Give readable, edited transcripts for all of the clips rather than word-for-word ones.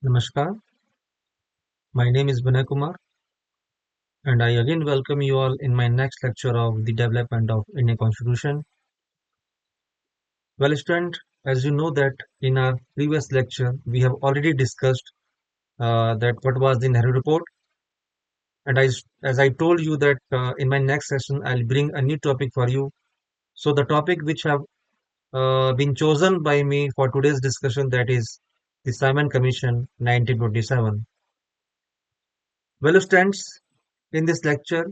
Namaskar, my name is Vinay Kumar, and I again welcome you all in my next lecture of the development of Indian Constitution. Well, student, as you know that in our previous lecture we have already discussed that what was the Nehru report, and as I told you that in my next session I'll bring a new topic for you. So the topic which have been chosen by me for today's discussion, that is the Simon Commission 1927. Well, students, in this lecture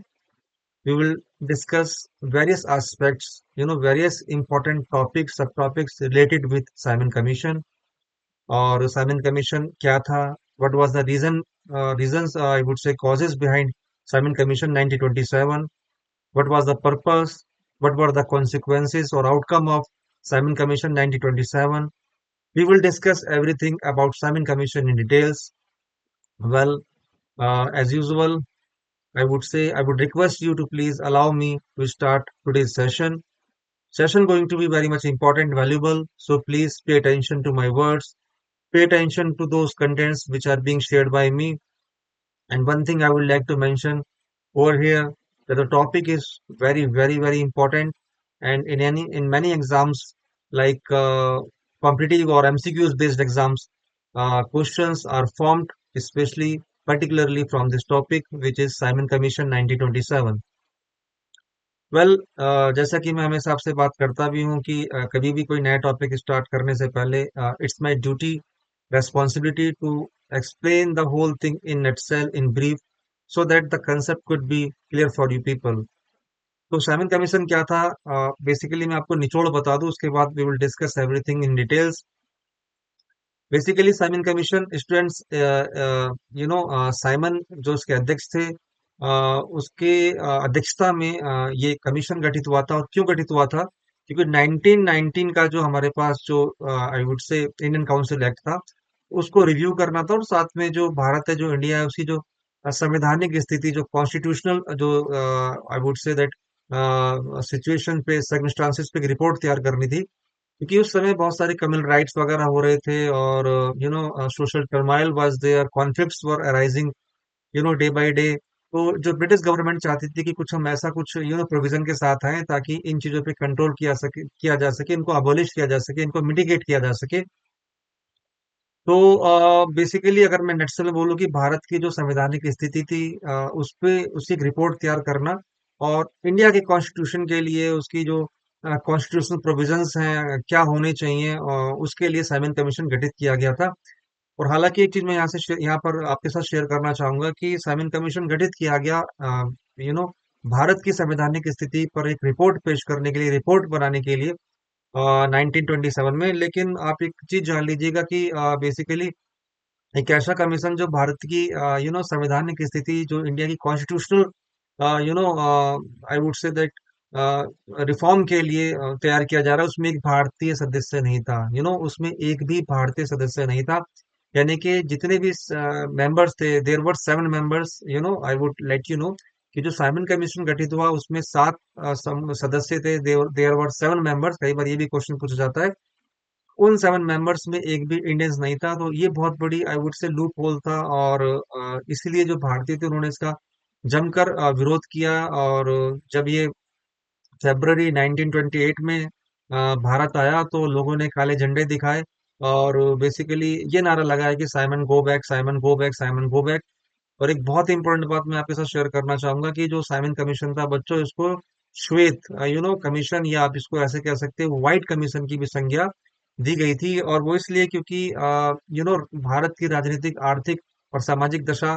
we will discuss various aspects, various important topics, subtopics related with Simon Commission or Simon Commission kya tha, what was the reasons, I would say causes behind Simon Commission 1927, what was the purpose, what were the consequences or outcome of Simon Commission 1927. We will discuss everything about Simon Commission in details. Well, as usual, I would request you to please allow me to start today's session. Session going to be very much important, valuable. So please pay attention to my words. Pay attention to those contents which are being shared by me. And one thing I would like to mention over here that the topic is very, very, very important. And in many exams like competitive or MCQs based exams, questions are formed, especially particularly from this topic, which is Simon Commission 1927. Well जैसा कि मैं हमेशा आपसे बात करता भी हूँ कि कभी भी कोई नया टॉपिक स्टार्ट करने से पहले it's my duty responsibility to explain the whole thing in nutshell in brief so that the concept could be clear for you people. तो साइमन कमीशन क्या था? बेसिकली मैं आपको निचोड़ बता दूं, उसके बाद we will discuss everything in details. Basically Simon commission students, Simon जो उसके अध्यक्ष थे, उसके अध्यक्षता में ये कमीशन गठित हुआ था. और क्यों गठित हुआ था? क्योंकि 1919 का जो हमारे पास जो आई वुड से इंडियन काउंसिल एक्ट था, उसको रिव्यू करना था. और साथ में जो भारत है, जो इंडिया है, उसकी जो संवैधानिक स्थिति, जो कॉन्स्टिट्यूशनल जो आई वुड से दैट सिचुएशन पे, सर्कमस्टांसेस पे एक रिपोर्ट तैयार करनी थी. क्योंकि उस समय बहुत सारे कम्युनल राइट्स वगैरह हो रहे थे, और social turmoil was there, conflicts were arising day by day. तो जो ब्रिटिश गवर्नमेंट चाहती थी कि कुछ हम ऐसा कुछ प्रोविजन के साथ आए ताकि इन चीजों पे कंट्रोल किया जा सके, इनको अबॉलिश किया जा सके, इनको मिटिगेट किया जा सके. तो बेसिकली अगर मैं नटशेल में बोलूँ कि भारत की जो संवैधानिक स्थिति थी, उस पे उसी एक रिपोर्ट तैयार करना, और इंडिया के कॉन्स्टिट्यूशन के लिए उसकी जो कॉन्स्टिट्यूशनल प्रोविजंस हैं क्या होने चाहिए, उसके लिए साइमन कमीशन गठित किया गया था. और हालांकि एक चीज मैं यहाँ पर आपके साथ शेयर करना चाहूंगा कि साइमन कमीशन गठित किया गया यू नो भारत की संवैधानिक स्थिति पर एक रिपोर्ट पेश करने के लिए, रिपोर्ट बनाने के लिए 1927 में. लेकिन आप एक चीज जान लीजिएगा कि बेसिकली एक ऐसा कमीशन जो भारत की संवैधानिक स्थिति, जो इंडिया की constitutional I would say that reform के लिए तैयार किया जा रहा है, उसमें एक भारतीय सदस्य नहीं था. उसमें एक भी भारतीय सदस्य नहीं था. यानी कि जितने भी मेंबर्स थे, there were 7 members. I would let you know कि जो साइमन कमीशन गठित हुआ उसमें 7 सदस्य थे. There were 7 members. कई बार ये भी क्वेश्चन पूछा जाता है. उन 7 मेंबर्स में एक भी इंडियंस नहीं था. तो ये बहुत बड़ी आई वुड से लूप होल था, और इसीलिए जो भारतीय थे उन्होंने इसका जमकर विरोध किया. और जब ये फरवरी 1928 में भारत आया, तो लोगों ने काले झंडे दिखाए और बेसिकली ये नारा लगाया कि Simon go back, Simon go back, Simon go back. और एक बहुत ही इंपॉर्टेंट बात मैं आपके साथ शेयर करना चाहूंगा कि जो साइमन कमीशन था बच्चों, इसको श्वेत कमीशन, या आप इसको ऐसे कह सकते हैं व्हाइट कमीशन की भी संज्ञा दी गई थी. और वो इसलिए क्योंकि भारत की राजनीतिक, आर्थिक और सामाजिक दशा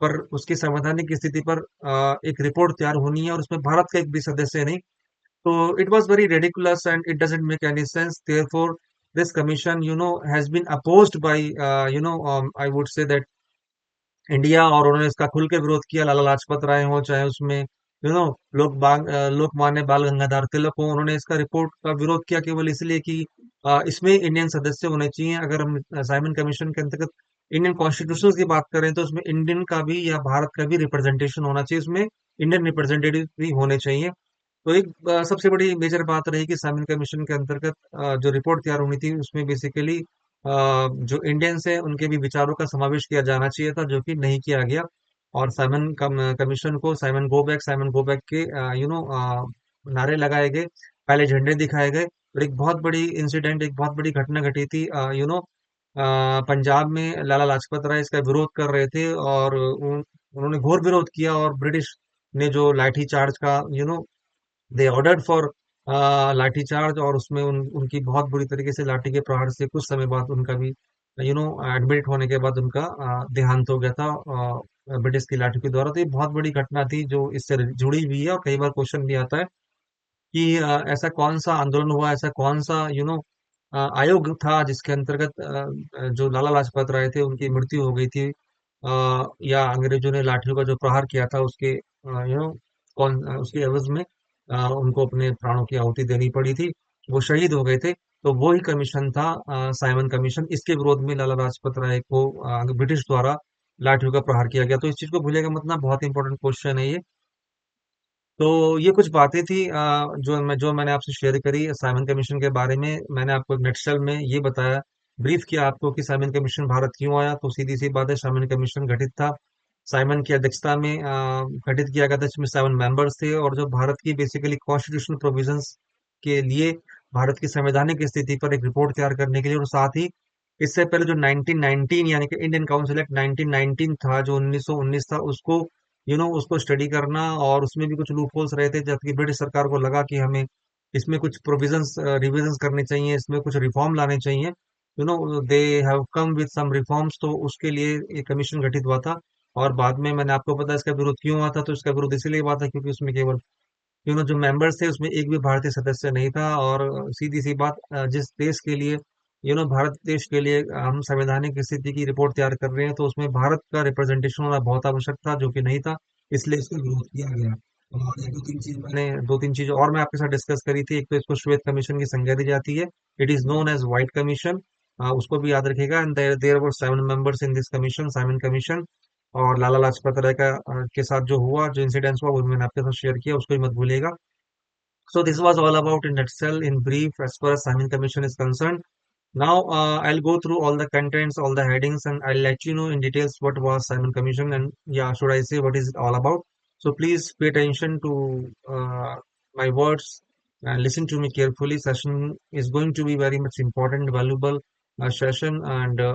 पर, उसकी संवैधानिक स्थिति पर एक रिपोर्ट तैयार होनी है, और उसमें भारत का एक भी सदस्य नहीं. So it was very ridiculous and it doesn't make any sense. Therefore, this commission, has been opposed by, I would say that India. और उन्होंने इसका खुल के विरोध किया. लाला लाजपत राय हो, चाहे उसमें लोकमान्य बाल गंगाधर तिलक हो, उन्होंने इसका रिपोर्ट का विरोध किया केवल इसलिए कि इसमें इंडियन सदस्य होने चाहिए. अगर हम साइमन कमीशन के अंतर्गत इंडियन कॉन्स्टिट्यूशन की बात करें, तो उसमें इंडियन का भी या भारत का भी रिप्रेजेंटेशन होना चाहिए, उसमें इंडियन रिप्रेजेंटेटिव भी होने चाहिए. तो एक सबसे बड़ी मेजर बात रही कि साइमन कमीशन के अंतर्गत जो रिपोर्ट तैयार होनी थी, उसमें बेसिकली जो इंडियंस है उनके भी विचारों का समावेश किया जाना चाहिए था, जो कि नहीं किया गया। और कमीशन को साइमन गो बैक के नारे लगाए गए, पहले झंडे दिखाए गए। और एक बहुत बड़ी इंसिडेंट, एक बहुत बड़ी घटना घटी थी, पंजाब में लाला लाजपत राय इसका विरोध कर रहे थे, और उन्होंने घोर विरोध किया, और ब्रिटिश ने जो लाठी चार्ज का दे ऑर्डर्ड फॉर लाठीचार्ज, और उसमें उनकी बहुत बुरी तरीके से लाठी के प्रहार से कुछ समय बाद उनका भी एडमिट होने के बाद उनका देहांत हो गया था ब्रिटिश की लाठी के द्वारा। तो ये बहुत बड़ी घटना थी जो इससे जुड़ी हुई है, और कई बार क्वेश्चन भी आता है कि ऐसा कौन सा आंदोलन हुआ, ऐसा कौन सा आयोग था जिसके अंतर्गत जो लाला लाजपत राय थे उनकी मृत्यु हो गई थी, या अंग्रेजों ने लाठियों का जो प्रहार किया था उसके उसके एवज में उनको अपने प्राणों की आहुति देनी पड़ी थी, वो शहीद हो गए थे। तो वो ही कमीशन था, साइमन कमीशन। इसके विरोध में लाला लाजपत राय को ब्रिटिश द्वारा लाठियों का प्रहार किया गया। तो इस चीज को भूलेगा मत ना, बहुत इंपॉर्टेंट क्वेश्चन है ये। तो ये कुछ बातें थी जो मैंने आपसे शेयर करी साइमन कमीशन के बारे में। मैंने आपको नेटशेल में ये बताया, ब्रीफ किया आपको कि साइमन कमीशन भारत क्यों आया। तो सीधी सी बात है, साइमन कमीशन गठित था, साइमन की अध्यक्षता में गठित किया गया था, जिसमें 7 मेंबर्स थे, और जो भारत की बेसिकली कॉन्स्टिट्यूशनल प्रोविजंस के लिए, भारत की संवैधानिक स्थिति पर एक रिपोर्ट तैयार करने के लिए, और साथ ही इससे पहले जो 1919 यानी कि इंडियन काउंसिल एक्ट 1919 था, जो 1919 था, उसको स्टडी करना। और उसमें भी कुछ लूप होल्स रहे थे, जबकि ब्रिटिश सरकार को लगा कि हमें इसमें कुछ प्रोविजंस रिविजन करने चाहिए, इसमें कुछ रिफॉर्म लाने चाहिए, they have come with some reforms. तो उसके लिए एक कमीशन गठित हुआ था। और बाद में मैंने आपको पता इसका विरोध क्यों हुआ था। तो इसका विरोध इसलिए हुआ था क्योंकि उसमें केवल जो मेंबर्स थे उसमें एक भी भारतीय सदस्य नहीं था। और सीधी सी बात, जिस देश के लिए भारत देश के लिए हम संवैधानिक स्थिति की रिपोर्ट तैयार कर रहे हैं, तो उसमें भारत का रिप्रेजेंटेशन होना बहुत आवश्यक था, जो कि नहीं था। इसलिए इसका विरोध किया गया। और दो तीन चीज और मैं आपके साथ डिस्कस करी थी। एक तो इसको श्वेत कमीशन की संज्ञा दी जाती है, it is known as white commission, उसको भी याद रखिएगा। And there were 7 members in this commission, Simon commission. और लाला लाजपत राय के साथ जो हुआ, जो इंसिडेंट्स हुआ, वो भी मैंने आपके साथ शेयर किया, उसको भी मत भूलिएगा। So this was all about in nutshell, in brief, as far as Simon Commission is concerned. Now I'll go through all the contents, all the headings, and I'll let you know in details what was Simon Commission, and yeah, should I say what is it all about. So please pay attention to my words and listen to me carefully. Session is going to be very much important, valuable session, and uh,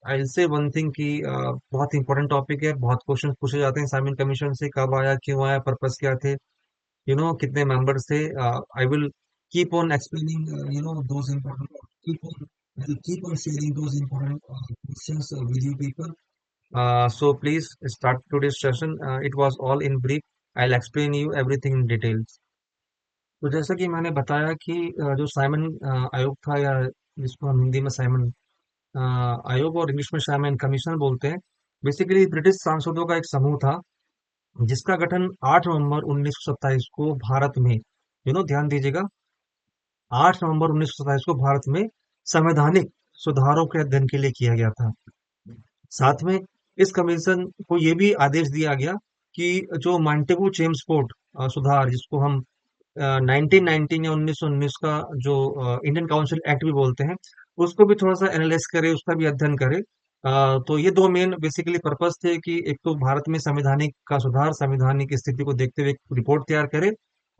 I'll say one thing कि बहुत important topic है, बहुत question पूछे जाते हैं Simon commission से, कब आया, क्यों आया, पर्पस क्या थे, कितने मेंबर्स थे। I will keep on explaining those important, keep on keep on sharing those important questions with you people. So please start today's session. It was all in brief. I'll explain you everything in details. तो जैसा कि मैंने बताया कि जो Simon आयोग था, या जिसको हम हिंदी में साइमन आयोग और इंग्लिश में साइमन कमीशन बोलते हैं, बेसिकली ब्रिटिश सांसदों का एक समूह था, जिसका गठन 8 नवंबर 1927 को भारत में, ध्यान दीजिएगा, 8 नवंबर 1927 को भारत में संवैधानिक सुधारों के अध्ययन के लिए किया गया था। साथ में इस कमीशन को यह भी आदेश दिया गया कि जो मांटेगू चेम्सफोर्ड सुधार, जिसको हम 1919 या 1919 का जो इंडियन काउंसिल एक्ट भी बोलते हैं, उसको भी थोड़ा सा एनालाइज करे, उसका भी अध्ययन करे। तो ये दो मेन बेसिकली पर्पस थे कि एक तो भारत में संवैधानिक का सुधार, संवैधानिक स्थिति को देखते हुए एक रिपोर्ट तैयार करे,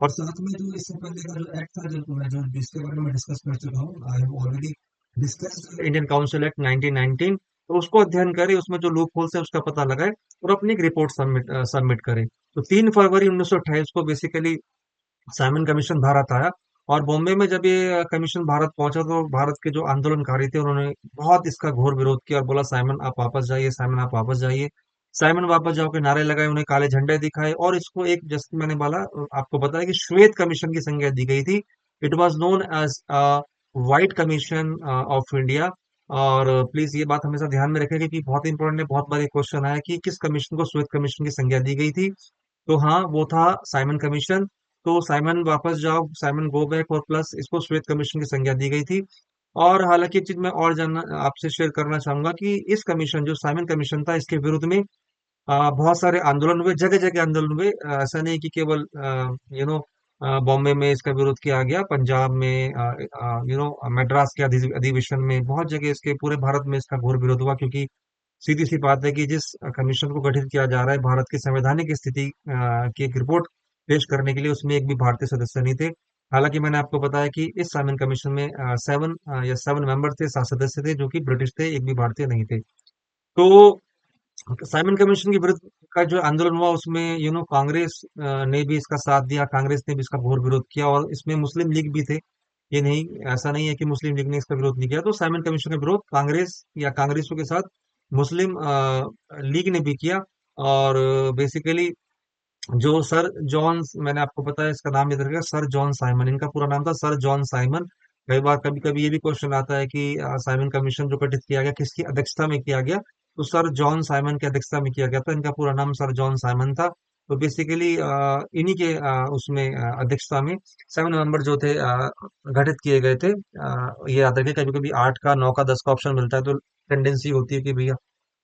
और साथ में जो इससे पहले का जो एक्ट था, जो मैं जो जिसके बारे में डिस्कस कर चुका हूँ, आई have already discussed Indian council act 1919, तो उसको अध्ययन करे, उसमें जो लूप होल्स है उसका पता लगाए, और अपनी एक रिपोर्ट सबमिट करे। तो 3 फरवरी 1928 को बेसिकली साइमन कमीशन भारत आया। और बॉम्बे में जब ये कमीशन भारत पहुंचा, तो भारत के जो आंदोलनकारी थे उन्होंने बहुत इसका घोर विरोध किया, और बोला साइमन आप वापस जाइए, साइमन आप वापस जाइए, साइमन वापस जाओ के नारे लगाए, उन्हें काले झंडे दिखाए, और इसको एक, जैसे मैंने बोला, आपको बताया कि श्वेत कमीशन की संज्ञा दी गई थी। It was known as white commission of India. और प्लीज ये बात हमेशा ध्यान में रखें कि बहुत इंपॉर्टेंट है, बहुत बार ये क्वेश्चन आया कि किस कमीशन को श्वेत कमीशन की संज्ञा दी गई थी। तो हाँ, वो था साइमन कमीशन। तो साइमन वापस जाओ, साइमन गो बैक, और प्लस इसको श्वेत कमीशन की संज्ञा दी गई थी। और हालांकि एक चीज मैं और जानना आपसे शेयर करना चाहूंगा कि इस कमीशन, जो साइमन कमीशन था, इसके विरुद्ध में बहुत सारे आंदोलन हुए, जगह जगह आंदोलन हुए। ऐसा नहीं कि केवल बॉम्बे में इसका विरोध किया गया, पंजाब में, मद्रास के अधिवेशन में, बहुत जगह इसके पूरे भारत में इसका घोर विरोध हुआ, क्योंकि सीधी सी बात है कि जिस कमीशन को गठित किया जा रहा है भारत की संवैधानिक स्थिति की एक रिपोर्ट पेश करने के लिए, उसमें एक भी भारतीय सदस्य नहीं थे। हालांकि मैंने आपको बताया कि इस साइमन कमीशन में सेवन मेंबर थे, 7 सदस्य थे जो कि ब्रिटिश थे, एक भी भारतीय नहीं थे। तो साइमन कमीशन के विरुद्ध का जो आंदोलन हुआ उसमें कांग्रेस ने भी इसका साथ दिया, कांग्रेस ने भी इसका घोर विरोध किया, और इसमें मुस्लिम लीग भी थे। ये नहीं, ऐसा नहीं है कि मुस्लिम लीग ने इसका विरोध नहीं किया। तो साइमन कमीशन का विरोध कांग्रेस या कांग्रेसियों के साथ मुस्लिम लीग ने भी किया। और बेसिकली जो सर जॉन, मैंने आपको बताया इसका नाम याद रखिएगा, सर जॉन साइमन, इनका पूरा नाम था सर जॉन साइमन। कई बार कभी कभी ये भी क्वेश्चन आता है कि साइमन कमीशन जो गठित किया गया किसकी अध्यक्षता में किया गया, तो सर जॉन साइमन की अध्यक्षता में किया गया था। इनका पूरा नाम सर जॉन साइमन था। तो बेसिकली इन्हीं के उसमें अध्यक्षता में 7 मेंबर जो थे गठित किए गए थे। ये याद रखिए, कभी कभी 8 का, 9 का, 10 का ऑप्शन मिलता है, तो टेंडेंसी होती है कि भैया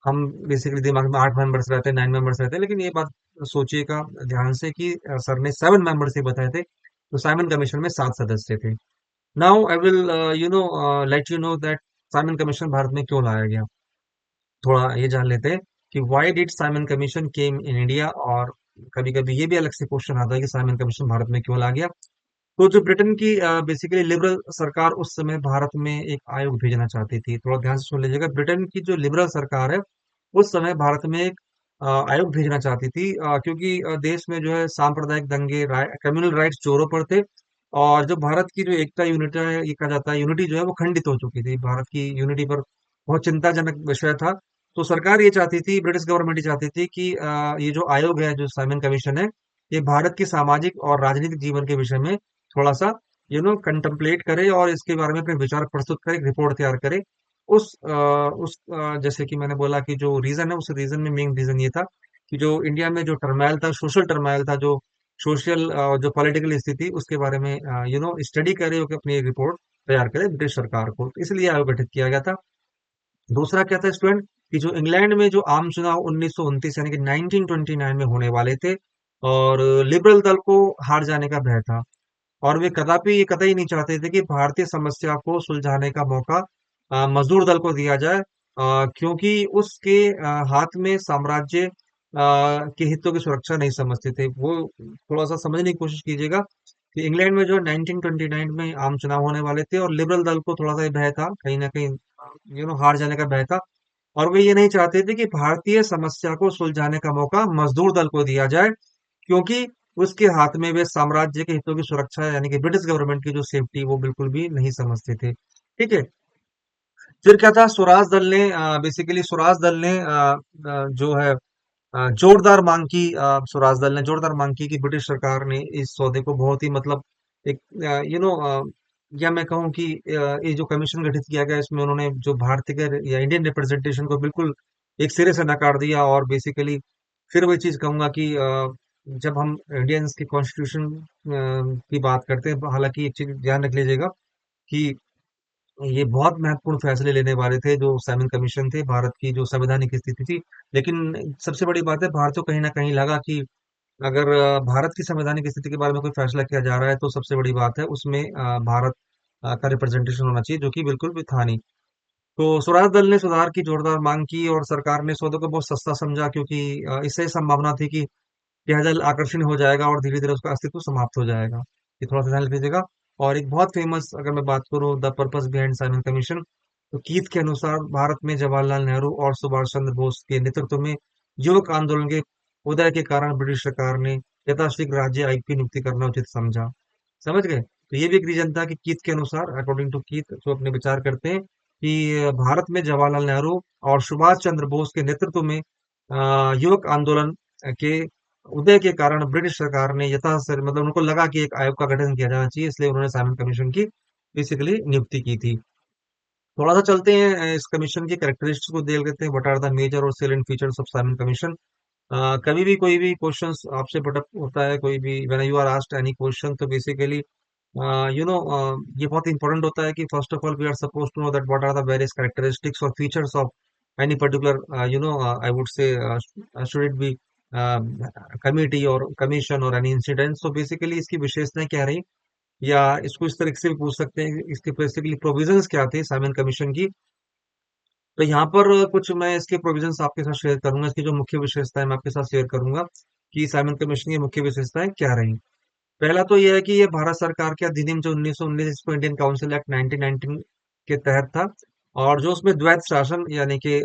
हम बेसिकली दिमाग में 8 मेंबर्स रहते हैं, 9 मेंबर्स रहते हैं, लेकिन ये बात सोचिएगा ध्यान से कि सर ने 7 मेंबर्स ही बताए थे, तो साइमन कमीशन में 7 सदस्य थे। Now I will let you know that Simon commission Bharat में क्यों लाया गया। थोड़ा ये जान लेते हैं कि why did Simon commission came in India. और कभी कभी ये भी अलग से क्वेश्चन आता है कि साइमन कमीशन भारत में क्यों ला गया। तो जो ब्रिटेन की बेसिकली लिबरल सरकार उस समय भारत में एक आयोग भेजना चाहती थी। थोड़ा ध्यान से सुन लीजिएगा, ब्रिटेन की जो लिबरल सरकार है उस समय भारत में एक आयोग भेजना चाहती थी, क्योंकि देश में जो है सांप्रदायिक दंगे, कम्युनल राइट्स जोरों पर थे। और जो भारत की जो एकता, यूनिटी है, ये कहा जाता है, यूनिटी जो है वो खंडित हो चुकी थी। भारत की यूनिटी पर बहुत चिंताजनक विषय था। तो सरकार ये चाहती थी, ब्रिटिश गवर्नमेंट ये चाहती थी कि ये जो आयोग है, जो साइमन कमीशन है, ये भारत के सामाजिक और राजनीतिक जीवन के विषय में थोड़ा सा कंtemplate करे और इसके बारे में अपने विचार प्रस्तुत करे, एक रिपोर्ट तैयार करे। जैसे कि मैंने बोला कि जो रीजन है, उस रीजन में मेन रीजन ये था कि जो इंडिया में जो टर्माइल था, सोशल टर्माइल था, जो सोशल, जो पॉलिटिकल स्थिति, उसके बारे में स्टडी करे और अपनी एक रिपोर्ट तैयार करे ब्रिटिश सरकार को, तो इसलिए आयोग गठित किया गया था। दूसरा क्या था स्टूडेंट, कि जो इंग्लैंड में जो आम चुनाव 1929 यानी कि 1929 में होने वाले थे, और लिबरल दल को हार जाने का भय था, और वे कदापि ये कतई नहीं चाहते थे कि भारतीय समस्या को सुलझाने का मौका मजदूर दल को दिया जाए, क्योंकि उसके हाथ में साम्राज्य के हितों की सुरक्षा नहीं समझते थे वो। थोड़ा सा समझने की कोशिश कीजिएगा कि इंग्लैंड में जो 1929 में आम चुनाव होने वाले थे, और लिबरल दल को थोड़ा सा ये भय था, कहीं ना कहीं हार जाने का भय था। और वे ये नहीं चाहते थे कि भारतीय समस्या को सुलझाने का मौका मजदूर दल को दिया जाए, क्योंकि उसके हाथ में वे साम्राज्य के हितों की सुरक्षा यानी कि ब्रिटिश गवर्नमेंट की जो सेफ्टी, वो बिल्कुल भी नहीं समझते थे। ठीक है। फिर क्या था, स्वराज दल ने बेसिकली स्वराज दल ने जो है जोरदार मांग की, स्वराज दल ने जोरदार मांग की कि ब्रिटिश सरकार ने इस सौदे को बहुत ही मतलब एक या मैं कहूँ कि ये जो कमीशन गठित किया गया, इसमें उन्होंने जो भारतीय या इंडियन रिप्रेजेंटेशन को बिल्कुल एक सिरे से नकार दिया। और बेसिकली फिर वही चीज कहूंगा कि जब हम इंडियंस की कॉन्स्टिट्यूशन की बात करते हैं, हालांकि एक चीज ध्यान रख लीजिएगा कि ये बहुत महत्वपूर्ण फैसले लेने वाले थे जो साइमन कमीशन थे, भारत की जो संवैधानिक स्थिति थी। लेकिन सबसे बड़ी बात है, भारत को कहीं ना कहीं लगा कि अगर भारत की संवैधानिक स्थिति के बारे में कोई फैसला किया जा रहा है, तो सबसे बड़ी बात है उसमें भारत का रिप्रेजेंटेशन होना चाहिए, जो कि बिल्कुल भी था नहीं। तो स्वराज दल ने सुधार की जोरदार मांग की, और सरकार ने सौदे को बहुत सस्ता समझा, क्योंकि इससे संभावना थी कि यह दल आकर्षण हो जाएगा और धीरे धीरे उसका अस्तित्व समाप्त हो जाएगा। ये थोड़ा सा ध्यान रख लीजिएगा। और एक बहुत फेमस, अगर मैं बात करूं, the purpose behind Simon commission, तो कीथ के अनुसार भारत में जवाहरलाल नेहरू और सुभाष चंद्र बोस के नेतृत्व में युवक आंदोलन के उदय के कारण ब्रिटिश सरकार ने यथाशीघ्र राज्य आयुक्त की नियुक्ति करना उचित समझा। समझ गए। तो ये भी एक रीजन था कि कीथ के अनुसार, अकॉर्डिंग टू कीथ, जो अपने विचार करते हैं कि भारत में जवाहरलाल नेहरू और सुभाष चंद्र बोस के नेतृत्व में युवक आंदोलन के उदय के कारण ब्रिटिश सरकार ने मतलब उनको लगा कि एक आयोग का गठन किया जाना चाहिए, इसलिए उन्होंने साइमन कमीशन की बेसिकली नियुक्ति की थी। थोड़ा सा चलते हैं इस कमीशन की कैरेक्टरिस्टिक्स को देख लेते हैं, व्हाट आर द मेजर और salient features of Simon commission. कभी भी कोई भी क्वेश्चंस आपसे पटक होता है, कोई भी when you are asked any question, तो बेसिकली ये बहुत इंपॉर्टेंट होता है कि first of all we are suppose to know that what are the various characteristics और features of any particular, I would say should it be committee और commission और any incident. तो बेसिकली इसकी विशेषताएं क्या रही, या इसको इस तरीके से भी पूछ सकते हैं कि इसके बेसिकली प्रोविजंस क्या थे साइमन कमीशन की। तो यहाँ पर कुछ मैं इसके प्रोविजंस आपके साथ शेयर करूंगा, इसकी जो मुख्य विशेषताएं मैं आपके साथ शेयर करूंगा कि साइमन कमीशन की मुख्य विशेषताएं क्या रही। पहला तो यह है कि ये भारत सरकार के अधिनियम जो 1919, इसको इंडियन काउंसिल एक्ट 1919 के तहत था, और जो उसमें द्वैध शासन यानी कि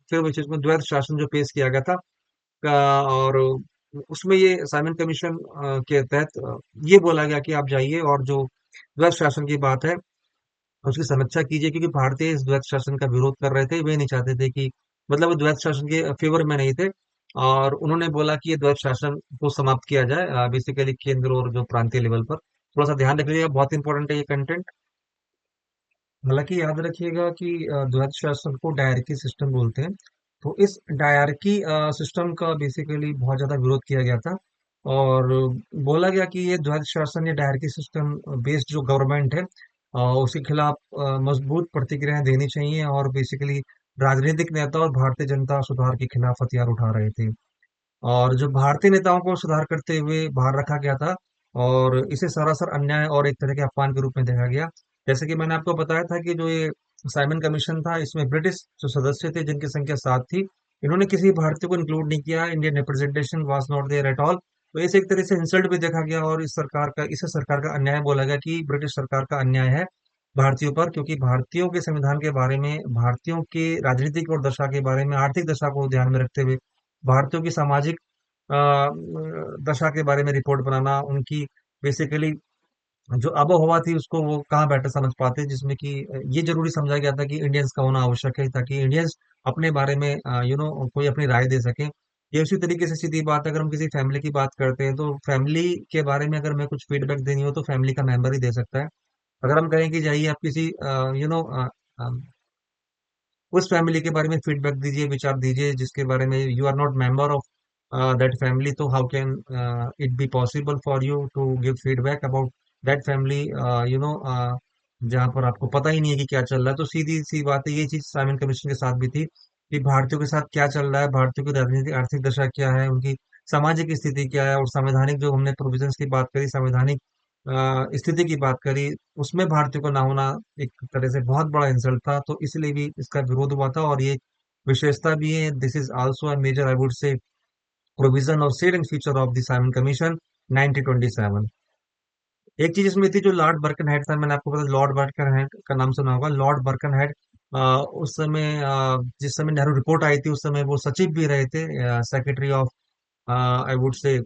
फिर वो चीज में द्वैध शासन जो पेश किया गया था, और उसमें ये साइमन कमीशन के तहत ये बोला गया कि आप जाइए और जो द्वैध शासन की बात है उसकी समीक्षा कीजिए, क्योंकि भारतीय इस द्वैध शासन का विरोध कर रहे थे, वे नहीं चाहते थे कि, मतलब वो द्वैध शासन के फेवर में नहीं थे, और उन्होंने बोला कि ये द्वैध शासन को समाप्त किया जाए, बेसिकली केंद्र और जो प्रांतीय लेवल पर। थोड़ा सा ध्यान रखिएगा, बहुत इंपॉर्टेंट है ये कंटेंट। हालांकि याद रखिएगा कि द्वैध शासन को डायरकी सिस्टम बोलते हैं। तो इस डायरकी सिस्टम का बेसिकली बहुत ज्यादा विरोध किया गया था, और बोला गया कि ये द्वैध शासन या डायरकी सिस्टम बेस्ड जो गवर्नमेंट है, उसके खिलाफ मजबूत प्रतिक्रियाएं देनी चाहिए, और बेसिकली राजनीतिक नेता और भारतीय जनता सुधार के खिलाफ हथियार उठा रहे थे, और जो भारतीय नेताओं को सुधार करते हुए बाहर रखा गया था, और इसे सरासर अन्याय और एक तरह के अपमान के रूप में देखा गया। जैसे कि मैंने आपको बताया था कि जो ये साइमन कमीशन था, इसमें ब्रिटिश जो सदस्य थे जिनकी संख्या 7 थी, इन्होंने किसी भारतीय को इंक्लूड नहीं किया। Indian representation was not there at all. तो इसे एक तरह से इंसल्ट भी देखा गया, और इसे सरकार का अन्याय बोला गया कि ब्रिटिश सरकार का अन्याय है भारतीयों पर, क्योंकि भारतीयों के संविधान के बारे में, भारतीयों के राजनीतिक और दशा के बारे में, आर्थिक दशा को ध्यान में रखते हुए भारतीयों की सामाजिक दशा के बारे में रिपोर्ट बनाना, उनकी बेसिकली जो आबोहवा थी उसको वो कहाँ बैठे समझ पाते, जिसमें कि ये जरूरी समझा गया था कि इंडियंस का होना आवश्यक है, ताकि इंडियंस अपने बारे में कोई अपनी राय दे सके। ये उसी तरीके से सीधी बात है, अगर हम किसी फैमिली की बात करते हैं तो फैमिली के बारे में अगर मैं कुछ फीडबैक देनी हो तो फैमिली का मेंबर ही दे सकता है। अगर हम कहें कि जाइए आप किसी यू नो उस फैमिली के बारे में फीडबैक दीजिए, विचार दीजिए जिसके बारे में you are not member of that family, तो how can it be possible for you to give feedback about that family, you know जहाँ पर आपको पता ही नहीं है कि क्या चल रहा है। तो सीधी सी बात है, ये चीज साइमन कमीशन के साथ भी थी कि भारतीयों के साथ क्या चल रहा है, भारतीयों की राजनीतिक आर्थिक दशा क्या है, उनकी सामाजिक स्थिति क्या है, और संवैधानिक जो हमने प्रोविजंस की बात करी, संवैधानिक स्थिति की बात करी, उसमें भारतीयों का ना होना एक तरह से बहुत बड़ा इंसल्ट था, तो इसलिए भी इसका विरोध हुआ था। और ये विशेषता भी है, this is also a major I would say provision और salient feature of the Simon commission 1927। एक चीज इसमें थी, जो लॉर्ड बर्कनहेड था, मैंने आपको पता लॉर्ड बर्कनहेड का नाम सुना होगा। लॉर्ड बर्कनहेड उस समय जिस समय नेहरू रिपोर्ट आई थी, उस समय वो सचिव भी रहे थे, सेक्रेटरी ऑफ आई वुड से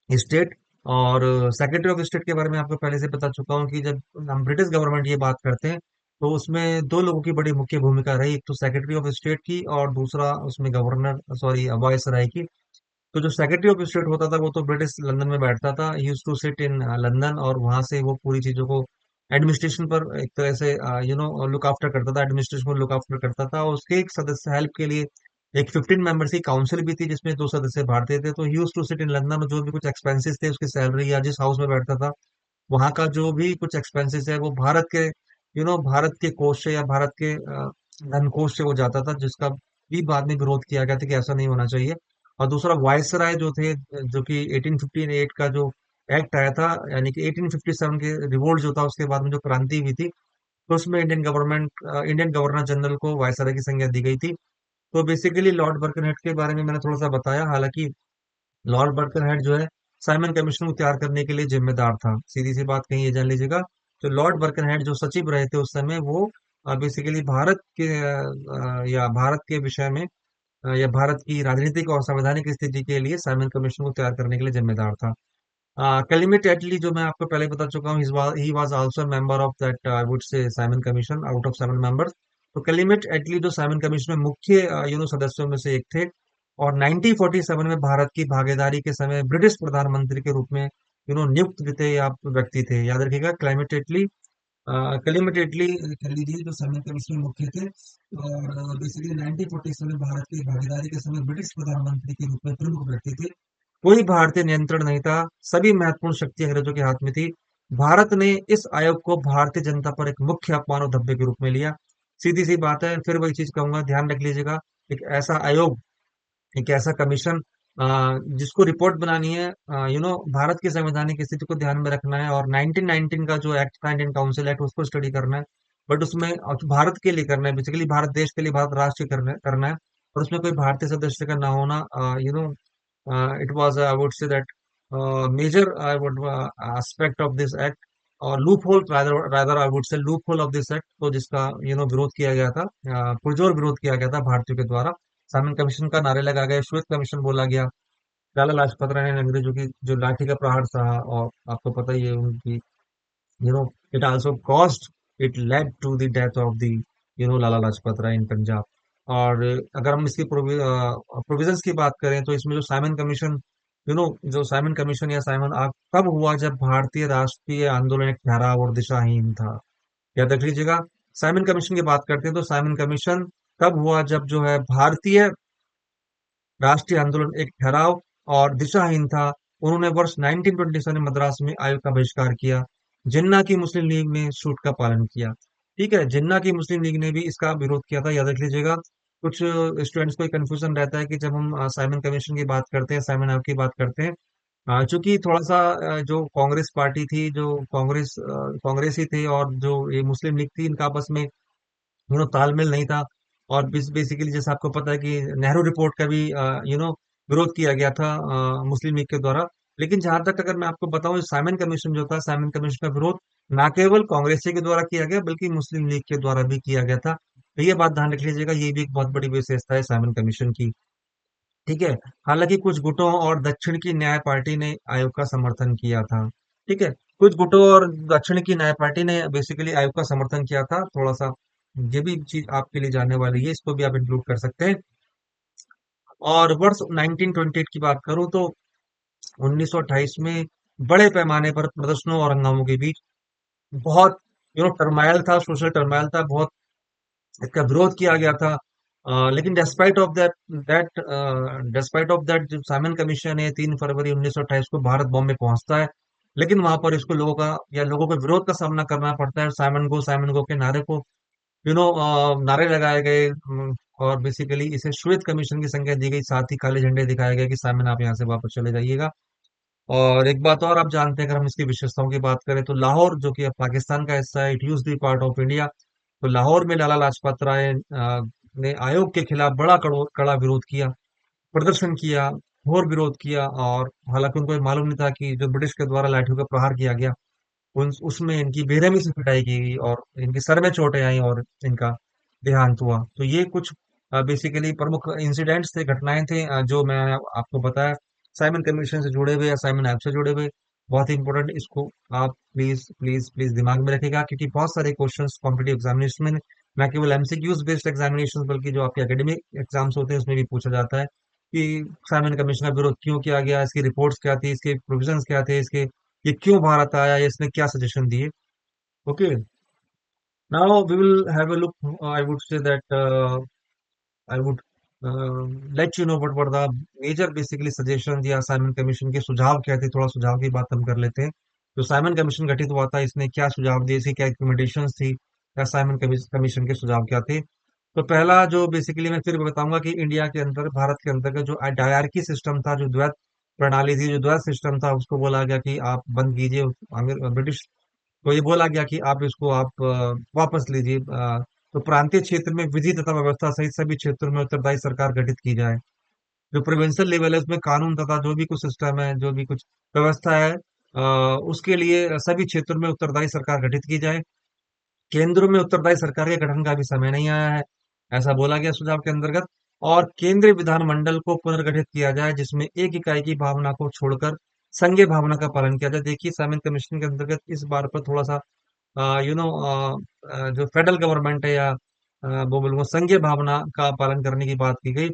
स्टेट। और सेक्रेटरी ऑफ स्टेट के बारे में आपको पहले से बता चुका हूँ कि जब हम ब्रिटिश गवर्नमेंट ये बात करते हैं तो उसमें दो लोगों की बड़ी मुख्य भूमिका रही, एक तो सेक्रेटरी ऑफ स्टेट की, और दूसरा उसमें गवर्नर, सॉरी वायसराय की। तो जो सेक्रेटरी ऑफ स्टेट होता था वो तो ब्रिटिश लंदन में बैठता था, use to sit in London, और वहां से वो पूरी चीजों को एडमिनिस्ट्रेशन पर एक तरह से लुक आफ्टर करता था, एडमिनिस्ट्रेशन को लुक आफ्टर करता था। और उसके एक सदस्य हेल्प के लिए एक 15 मेंबर्स की काउंसिल भी थी, जिसमें दो सदस्य भारतीय थे। तो use to sit in London, और जो भी कुछ एक्सपेंसेस थे उसकी सैलरी, या जिस हाउस में बैठता था वहां का जो भी कुछ एक्सपेंसेस है वो भारत के भारत के कोष से या भारत के धन कोष से वो जाता था, जिसका भी बाद में विरोध किया गया था कि ऐसा नहीं होना चाहिए। और दूसरा वायसराय जो थे, जो कि 1858 का जो एक्ट आया था, यानी कि 1857 के रिवोल्ट जो था उसके बाद में जो क्रांति हुई थी, तो उसमें इंडियन गवर्नर जनरल को वायसराय की संज्ञा दी गई थी। तो बेसिकली लॉर्ड बर्कनहेड के बारे में मैंने थोड़ा सा बताया। हालांकि लॉर्ड बर्कनहेड जो है साइमन कमीशन को तैयार करने के लिए जिम्मेदार था, सीधी सी बात कहीं ये जान लीजिएगा। तो लॉर्ड बर्कनहेड जो सचिव रहे थे उस समय, वो बेसिकली भारत के या भारत के विषय में, या भारत की राजनीतिक और संवैधानिक स्थिति के लिए साइमन कमीशन को तैयार करने के लिए जिम्मेदार था। कैलिमेट एटली जो मैं आपको पहले बता चुका हूँ, he was also member of that I would से Simon commission out of 7 members. तो कैलिमेट एटली जो साइमन कमीशन में मुख्य सदस्यों में से एक थे, और 1947 में भारत की भागीदारी के समय ब्रिटिश प्रधानमंत्री के रूप में नियुक्त भी थे या व्यक्ति थे। याद रखिएगा, क्लाइमेट एटली कह लीजिए जो साइमन कमीशन में मुख्य थे, और बेसिकली 1947 भारत की भागीदारी के समय ब्रिटिश प्रधानमंत्री के रूप में प्रमुख व्यक्ति थे। कोई भारतीय नियंत्रण नहीं था, सभी महत्वपूर्ण शक्ति अंग्रेजों के हाथ में थी। भारत ने इस आयोग को भारतीय जनता पर एक मुख्य अपमान और धब्बे के रूप में लिया। सीधी सी बात है, फिर वही चीज कहूंगा, ध्यान रख लीजिएगा, एक ऐसा आयोग, एक ऐसा कमीशन जिसको रिपोर्ट बनानी है, भारत की संवैधानिक स्थिति को ध्यान में रखना है, और 1919 का जो एक्ट था, इंडियन काउंसिल एक्ट, उसको स्टडी करना है। बट उसमें भारत के लिए करना है, बेसिकली भारत देश के लिए, भारत राष्ट्र के करना है। और उसमें कोई भारतीय सदस्य का ना होना, it was, I would say that, major, I would, aspect of this act, और loophole, rather I would say loophole of this act, तो जिसका विरोध किया गया था, पुरजोर विरोध किया गया था भारतीयों के द्वारा। साइमन कमीशन का नारे लगा गया, श्वेत कमीशन बोला गया। लाला लाजपत राय ने अंग्रेजों की जो लाठी का प्रहार सहा, और आपको पता ही है उनकी, it also caused, it led to the death of the, Lala Lajpat Rai इन पंजाब। और अगर हम इसकी प्रोविजंस की बात करें, तो इसमें जो साइमन कमीशन, जो साइमन कमीशन या साइमन आग कब हुआ, जब भारतीय राष्ट्रीय आंदोलन एक ठहराव और दिशाहीन था। याद रख लीजिएगा। साइमन कमीशन की बात करते हैं, तो साइमन कमीशन तब हुआ जब जो है भारतीय राष्ट्रीय आंदोलन एक ठहराव और दिशाहीन था। उन्होंने वर्ष 1927 में मद्रास में आयोग का बहिष्कार किया। जिन्ना की मुस्लिम लीग ने छूट का पालन किया। ठीक है, जिन्ना की मुस्लिम लीग ने भी इसका विरोध किया था, याद रख लीजिएगा। कुछ स्टूडेंट्स को कंफ्यूजन रहता है कि जब हम साइमन कमीशन की बात करते हैं, साइमन आयोग की बात करते हैं, चूंकि थोड़ा सा जो कांग्रेस पार्टी थी, जो कांग्रेसी थे, और जो ये मुस्लिम लीग थी, इनका आपस में तालमेल नहीं था। और बेसिकली जैसे आपको पता है कि नेहरू रिपोर्ट का भी विरोध किया गया था मुस्लिम लीग के द्वारा। लेकिन जहां तक अगर मैं आपको बताऊं, साइमन कमीशन जो था, साइमन कमीशन का विरोध ना केवल कांग्रेस के द्वारा किया गया, बल्कि मुस्लिम लीग के द्वारा भी किया गया था। तो ये बात ध्यान रख लीजिएगा, ये भी एक बहुत बड़ी विशेषता है साइमन कमीशन की। ठीक है। हालांकि कुछ गुटों और दक्षिण की न्याय पार्टी ने आयोग का समर्थन किया था। ठीक है। कुछ गुटों और दक्षिण की न्याय पार्टी ने बेसिकली आयोग का समर्थन किया था, थोड़ा सा ये भी चीज आपके लिए जानने वाली है, इसको भी आप इंक्लूड कर सकते हैं। और वर्ष 1928 की बात करूं, तो 1928 में बड़े पैमाने पर प्रदर्शनों और हंगामों के बीच बहुत टर्माइल था, सोशल टर्माइल था, बहुत इसका विरोध किया गया था। लेकिन डिस्पाइट ऑफ दैट, जो साइमन कमीशन है, 3 फरवरी 1928 को भारत बॉम्बे पहुंचता है। लेकिन वहां पर इसको लोगों के विरोध का सामना करना पड़ता है। साइमन गो के नारे को, नारे लगाए गए, और बेसिकली इसे श्वेत कमीशन की संज्ञा दी गई, साथ ही काले झंडे दिखाए गए कि साइमन आप यहाँ से वापस चले जाइएगा। और एक बात और आप जानते हैं, अगर हम इसकी विशेषताओं की बात करें, तो लाहौर जो कि अब पाकिस्तान का हिस्सा है, it use be part of India. तो लाहौर में लाला लाजपत राय ने आयोग के खिलाफ बड़ा कड़ा विरोध किया, प्रदर्शन किया, घोर विरोध किया। और हालांकि उनको ये मालूम नहीं था कि जो ब्रिटिश के द्वारा लाठियों का प्रहार किया गया, उसमें इनकी बेरहमी से पिटाई की गई, और इनके सर में चोटें आई, और इनका देहांत हुआ। तो ये कुछ बेसिकली प्रमुख इंसिडेंट्स थे, घटनाएं थे, जो मैं आपको बताया, साइमन कमीशन से जुड़े हुए या साइमन ऐप से जुड़े हुए। बहुत ही इंपॉर्टेंट, इसको आप प्लीज प्लीज प्लीज दिमाग में रखिएगा, क्योंकि बहुत सारे क्वेश्चंस कॉम्पिटिटिव एग्जामिनेशन में, ना केवल एमसीक्यूज बेस्ड एग्जामिनेशन, बल्कि जो आपके एकेडमिक एग्जाम्स होते हैं, उसमें भी पूछा जाता है कि साइमन कमीशन का विरोध क्यों किया गया, इसकी रिपोर्ट्स क्या थी, इसके प्रोविजंस क्या थे, इसके ये क्यों भारत आया, या इसने क्या सजेशन दिए। Okay, now we will have a look. I would say that I would let you know what were the major basically suggestions या साइमन कमीशन के सुझाव क्या थे। थोड़ा सुझाव की बात हम कर लेते हैं। जो साइमन कमीशन गठित हुआ था, इसने क्या सुझाव दिए, इसकी क्या रिकमेंडेशंस थी, या साइमन कमीशन के सुझाव क्या थे। तो पहला जो बेसिकली मैं फिर बताऊंगा कि इंडिया के अंदर, भारत के अंतर्गत जो डायरकी सिस्टम था, जो द्वैत प्रणाली थी, जो द्वैत सिस्टम था, उसको बोला गया कि आप बंद कीजिए। ब्रिटिश तो ये बोला गया कि आप इसको वापस लीजिए। तो प्रांतीय क्षेत्र में विधि तथा व्यवस्था सहित सभी क्षेत्रों में उत्तरदायी सरकार गठित की जाए। जो प्रोविंशियल लेवल है, उसमें कानून तथा जो भी कुछ सिस्टम है, जो भी कुछ व्यवस्था है, उसके लिए सभी क्षेत्रों में उत्तरदायी सरकार गठित की जाए। केंद्र में उत्तरदायी सरकार के गठन का भी समय नहीं आया है, ऐसा बोला गया सुझाव के अंतर्गत। और केंद्रीय विधानमंडल को पुनर्गठित किया जाए, जिसमें एक इकाई की भावना को छोड़कर संघीय भावना का पालन किया जाए। देखिए, साइमन कमीशन के अंतर्गत इस बार पर थोड़ा सा जो फेडरल गवर्नमेंट है, या वो बोलूँगा संघीय भावना का पालन करने की बात की गई।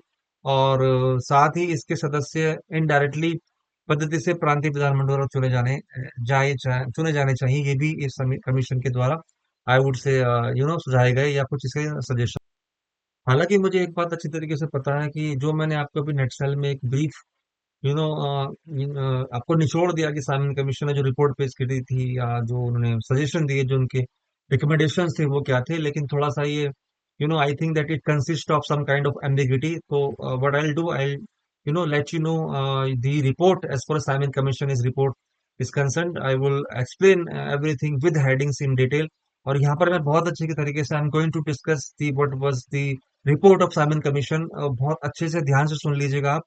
और साथ ही इसके सदस्य इनडायरेक्टली पद्धति से प्रांतीय विधानमंडल द्वारा चुने जाने चाहिए। ये भी इस कमीशन के द्वारा आई वुड से सुझाए गए, या कुछ इसके सजेशन। हालांकि मुझे एक बात अच्छी तरीके से पता है कि जो मैंने आपको अभी नेटसेल में एक ब्रीफ आपको निचोड़ दिया कि साइमन कमीशन ने जो रिपोर्ट पेश की थी, या जो उन्होंने सजेशन दिए, जो उनके रिकमेंडेशंस थे, वो क्या थे। लेकिन थोड़ा सा ये I think that it consist of some kind of ambiguity. तो what I will do, let you know the report as far as Simon Commission is report is concerned. I will explain everything with headings in detail. और यहाँ पर मैं बहुत अच्छे के तरीके से I am going to discuss the what was the report of Simon commission. बहुत अच्छे से ध्यान से सुन लीजिएगा आप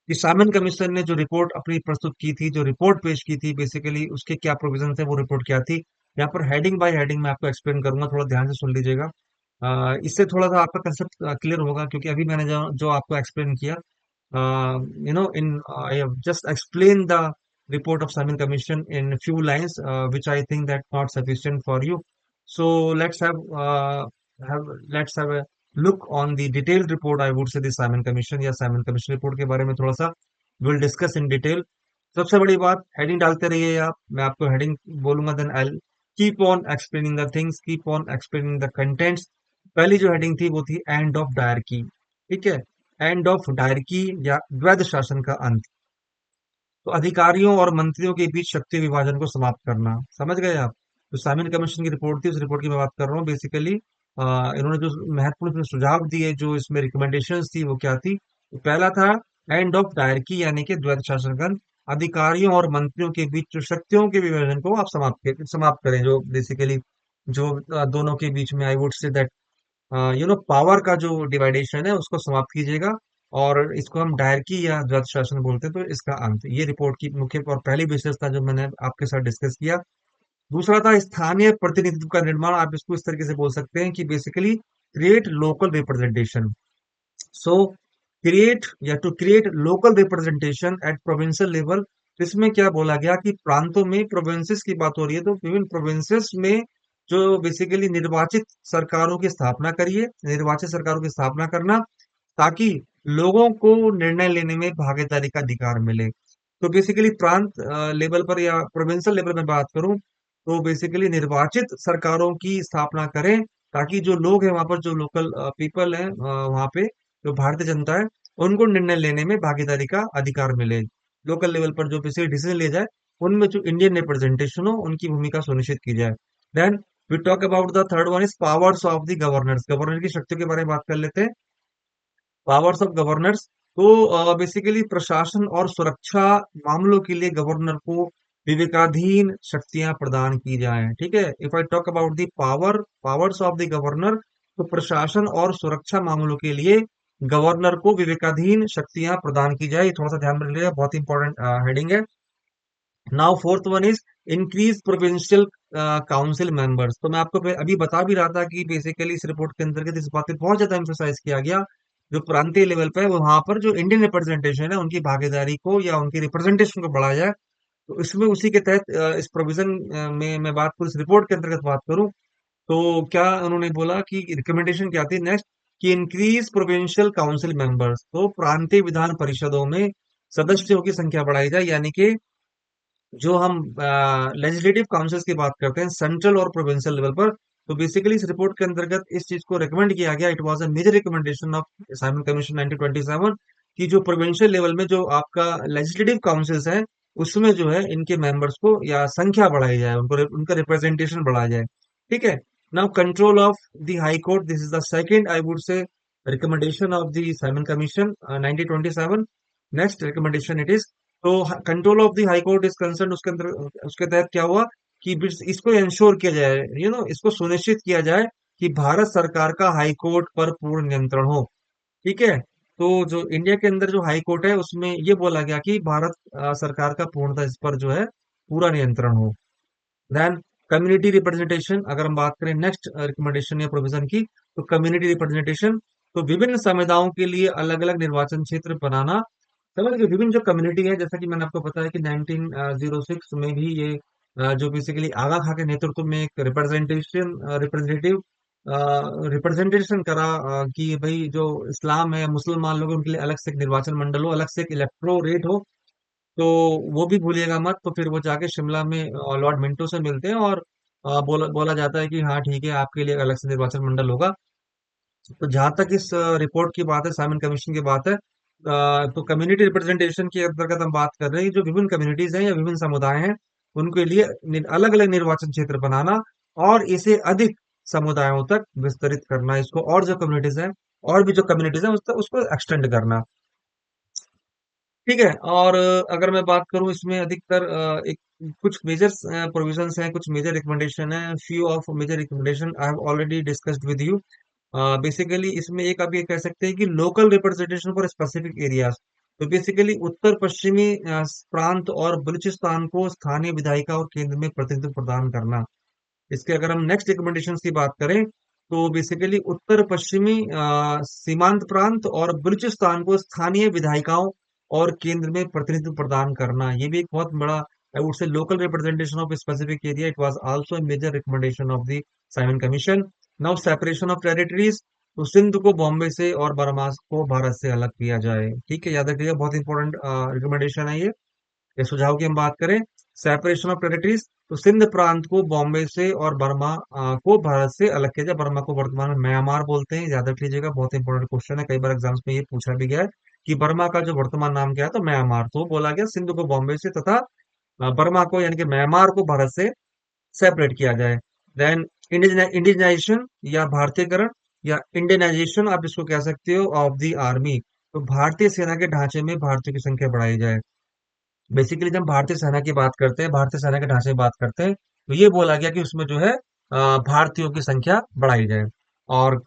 कि साइमन कमीशन ने जो रिपोर्ट अपनी प्रस्तुत की थी, जो रिपोर्ट पेश की थी, बेसिकली उसके क्या प्रोविजन थे, वो रिपोर्ट क्या थी। यहाँ पर हेडिंग बाय हेडिंग मैं आपको एक्सप्लेन करूंगा, थोड़ा ध्यान से सुन लीजिएगा। इससे थोड़ा सा आपका कंसेप्ट क्लियर होगा, क्योंकि अभी मैंने जो जो आपको एक्सप्लेन किया, I have just explained the report of Simon Commission in a few lines, which I think that not sufficient for you. So have let's have a look on the detailed report. I would say the Simon Commission या Simon Commission report के बारे में थोड़ा सा we'll discuss in detail. सबसे बड़ी बात, heading डालते रहिए आप, मैं आपको हेडिंग बोलूंगा, then I keep on explaining the things, keep on explaining the contents. पहली जो हेडिंग थी वो थी एंड ऑफ डायरकी। ठीक है, एंड ऑफ डायरकी या द्वैध शासन का अंत। तो अधिकारियों और मंत्रियों के बीच शक्ति विभाजन को समाप्त करना, समझ गए आप। तो साइमन कमीशन की रिपोर्ट थी, उस रिपोर्ट की मैं बात कर रहा हूँ। बेसिकली इन्होंने जो महत्वपूर्ण इसमें सुझाव दिए, जो इसमें रिकमेंडेशंस थी, वो क्या थी। तो पहला था एंड ऑफ डायरकी, यानी कि द्वैध शासन का अंत। अधिकारियों और मंत्रियों के बीच जो शक्तियों के विभाजन को आप समाप्त करें, जो बेसिकली जो दोनों के बीच में, आई वुड से दैट पावर का जो डिवाइडेशन है उसको समाप्त कीजिएगा। और इसको हम डायरकी या द्वैध शासन बोलते हैं, तो इसका अंत, ये रिपोर्ट की मुख्य और पहली विशेषता जो मैंने आपके साथ डिस्कस किया। दूसरा था स्थानीय प्रतिनिधित्व का निर्माण। आप इसको इस तरीके से बोल सकते हैं कि basically create local representation. So create या to create local representation at provincial level. इसमें क्या बोला गया कि प्रांतों में, प्रोविंसेस की बात हो रही है, तो विभिन्न प्रोविंसेस में जो बेसिकली निर्वाचित सरकारों की स्थापना करिए, निर्वाचित सरकारों की स्थापना करना, ताकि लोगों को निर्णय लेने में भागीदारी का अधिकार मिले। तो बेसिकली प्रांत लेवल पर या प्रोविंशियल लेवल में बात करूं, तो बेसिकली निर्वाचित सरकारों की स्थापना करें, ताकि जो लोग हैं वहां पर, जो लोकल पीपल हैं वहां पे, जो भारतीय जनता है, उनको निर्णय लेने में भागीदारी का अधिकार मिले। लोकल लेवल पर जो बेसिकली डिसीजन ले जाए, उनमें जो इंडियन रिप्रेजेंटेशन हो, उनकी भूमिका सुनिश्चित की जाए। Then we talk about the third one is powers of the governors. Governor की शक्तियों के बारे में बात कर लेते हैं। पावर्स ऑफ गवर्नर्स, तो बेसिकली प्रशासन और सुरक्षा मामलों के लिए गवर्नर को विवेकाधीन शक्तियां प्रदान की जाएं। ठीक है, if I talk about the powers of the governor, तो प्रशासन और सुरक्षा मामलों के लिए गवर्नर को विवेकाधीन शक्तियां प्रदान की जाए। ये थोड़ा सा ध्यान में रखिएगा, बहुत इंपॉर्टेंट हेडिंग है। Now fourth one is increase provincial council members. तो मैं आपको अभी बता भी रहा था कि बेसिकली इस रिपोर्ट के अंतर्गत इस बात पे बहुत ज्यादा एम्फोसाइज किया गया, जो प्रांतीय लेवल पे है वहां पर जो इंडियन रिप्रेजेंटेशन है, उनकी भागीदारी को या उनकी रिप्रेजेंटेशन को बढ़ाया जाए। तो इसमें उसी के तहत इस प्रोविजन में मैं बात करूं, इस रिपोर्ट के अंतर्गत बात करूं, तो क्या उन्होंने बोला कि रिकमेंडेशन क्या थी नेक्स्ट, कि इंक्रीज प्रोविंशियल काउंसिल मेंबर्स। तो प्रांतीय विधान परिषदों में सदस्यों की संख्या बढ़ाई जाए, यानी कि जो हम लेजिस्लेटिव काउंसिल्स की बात करते हैं सेंट्रल और प्रोविंशियल लेवल पर, तो बेसिकली इस रिपोर्ट के अंतर्गत इस चीज को रिकमेंड किया गया। It was a major recommendation of Simon commission 1927, कि जो प्रोविंशियल लेवल में जो आपका लेजिस्लेटिव काउंसिल्स है, उसमें जो है इनके मेंबर्स को या संख्या बढ़ाई जाए, उनको उनका रिप्रेजेंटेशन बढ़ाया जाए। ठीक है। Now control of the high court, this is the second I would say recommendation of the Simon commission 1927। Next recommendation it is, तो control of the high court is concern, उसके अंदर उसके तहत क्या हुआ कि इसको इंश्योर किया जाए, इसको सुनिश्चित किया जाए कि भारत सरकार का हाई कोर्ट पर पूर्ण नियंत्रण हो। ठीक है। तो जो इंडिया के अंदर जो हाई कोर्ट है, उसमें ये बोला गया कि भारत सरकार का पूर्णतः इस पर जो है पूरा नियंत्रण हो। देन कम्युनिटी रिप्रेजेंटेशन, अगर हम बात करें नेक्स्ट रिकमेंडेशन या प्रोविजन की, तो कम्युनिटी रिप्रेजेंटेशन, तो विभिन्न समुदायों के लिए अलग अलग निर्वाचन क्षेत्र बनाना। समझ गए, विभिन्न जो कम्युनिटी है, जैसा कि मैंने आपको बताया कि 1906 में भी ये जो बेसिकली आगा खां के नेतृत्व में एक रिप्रेजेंटेटिव रिप्रेजेंटेशन करा, कि भाई जो इस्लाम है, मुसलमान लोग हैं, उनके लिए अलग से एक निर्वाचन मंडल हो, अलग से एक इलेक्टोरेट हो। तो वो भी भूलिएगा मत। तो फिर वो जाके शिमला में लॉर्ड मिंटो से मिलते हैं, और बोला बोला जाता है कि हाँ ठीक है, आपके लिए एक अलग से निर्वाचन मंडल होगा। तो जहां तक इस रिपोर्ट की बात है, साइमन कमीशन की बात है, तो कम्युनिटी रिप्रेजेंटेशन के अंतर्गत हम बात कर रहे हैं, जो विभिन्न कम्युनिटीज हैं या विभिन्न समुदाय हैं, उनके लिए अलग अलग निर्वाचन क्षेत्र बनाना, और इसे अधिक समुदायों तक विस्तरित करना, इसको और जो कम्युनिटीज हैं, और भी जो कम्युनिटीज हैं उसको एक्सटेंड करना। ठीक है। और अगर मैं बात करूं इसमें अधिकतर एक कुछ मेजर प्रोविजंस हैं, कुछ मेजर रिकमेंडेशन है। Few of major recommendation I have already discussed with you. Basically इसमें एक आप ये कह सकते हैं कि local representation for specific areas. तो बेसिकली उत्तर पश्चिमी प्रांत और बलूचिस्तान को स्थानीय विधायिका और केंद्र में प्रतिनिधित्व प्रदान करना। इसके अगर हम नेक्स्ट रिकमेंडेशंस की बात करें, तो बेसिकली उत्तर पश्चिमी सीमांत प्रांत और बलूचिस्तान को स्थानीय विधायिकाओं और केंद्र में प्रतिनिधित्व प्रदान करना, ये भी एक बहुत बड़ा I would say local representation of specific area. It was also a major recommendation of the Simon commission. Now separation of territories. तो सिंध को बॉम्बे से और बर्मा को भारत से अलग किया जाए। ठीक है, याद रखिएगा, बहुत इंपॉर्टेंट रिकमेंडेशन है ये सुझाव की हम बात करें। सेपरेशन ऑफ टेरिटरीज, तो सिंध प्रांत को बॉम्बे से और बर्मा को भारत से अलग किया जाए। बर्मा को वर्तमान में म्यांमार बोलते हैं, याद रख लीजिएगा, बहुत इंपॉर्टेंट क्वेश्चन है, कई बार एग्जाम्स में ये पूछा भी गया है कि बर्मा का जो वर्तमान नाम क्या है, तो म्यांमार। तो बोला गया सिंध को बॉम्बे से तथा बर्मा को यानी कि म्यांमार को भारत से सेपरेट किया जाए। देन इंडिजनाइजेशन या भारतीयकरण या इंडियनाइजेशन आप इसको कह सकते हो ऑफ द आर्मी। तो भारतीय सेना के ढांचे में भारतीयों की संख्या बढ़ाई जाए। बेसिकली जब भारतीय सेना की बात करते हैं, भारतीय सेना के ढांचे की बात करते हैं, तो ये बोला गया कि उसमें जो है भारतीयों की संख्या बढ़ाई जाए। और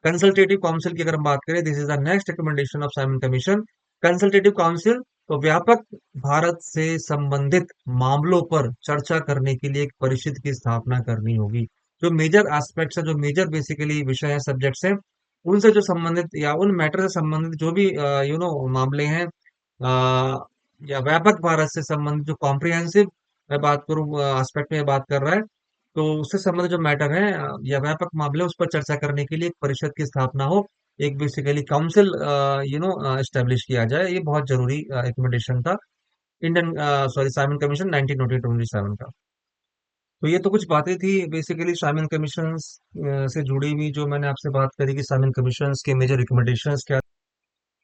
कंसल्टेटिव काउंसिल की अगर हम बात करें, this is the next recommendation of Simon commission. Consultative council, तो व्यापक भारत से संबंधित मामलों पर चर्चा करने के लिए एक परिषद की स्थापना करनी होगी। जो मेजर एस्पेक्ट्स है, जो मेजर बेसिकली विषय है, सब्जेक्ट्स हैं, उनसे जो संबंधित या उन मैटर से संबंधित जो भी मामले हैं, या व्यापक भारत से संबंधित जो कॉम्प्रिहेंसिव मैं बात करूं एस्पेक्ट में बात कर रहा है, तो उससे संबंधित जो मैटर है या व्यापक मामले उस पर चर्चा करने के लिए एक परिषद की स्थापना हो, एक बेसिकली काउंसिल एस्टेब्लिश किया जाए। ये बहुत जरूरी रिकमेंडेशन था इंडियन सॉरी साइमन कमीशन 1927 का। तो ये तो कुछ बातें थी बेसिकली साइमन कमीशन से जुड़ी हुई, जो मैंने आपसे बात करी कि साइमन कमीशन के मेजर रिकमेंडेशंस क्या।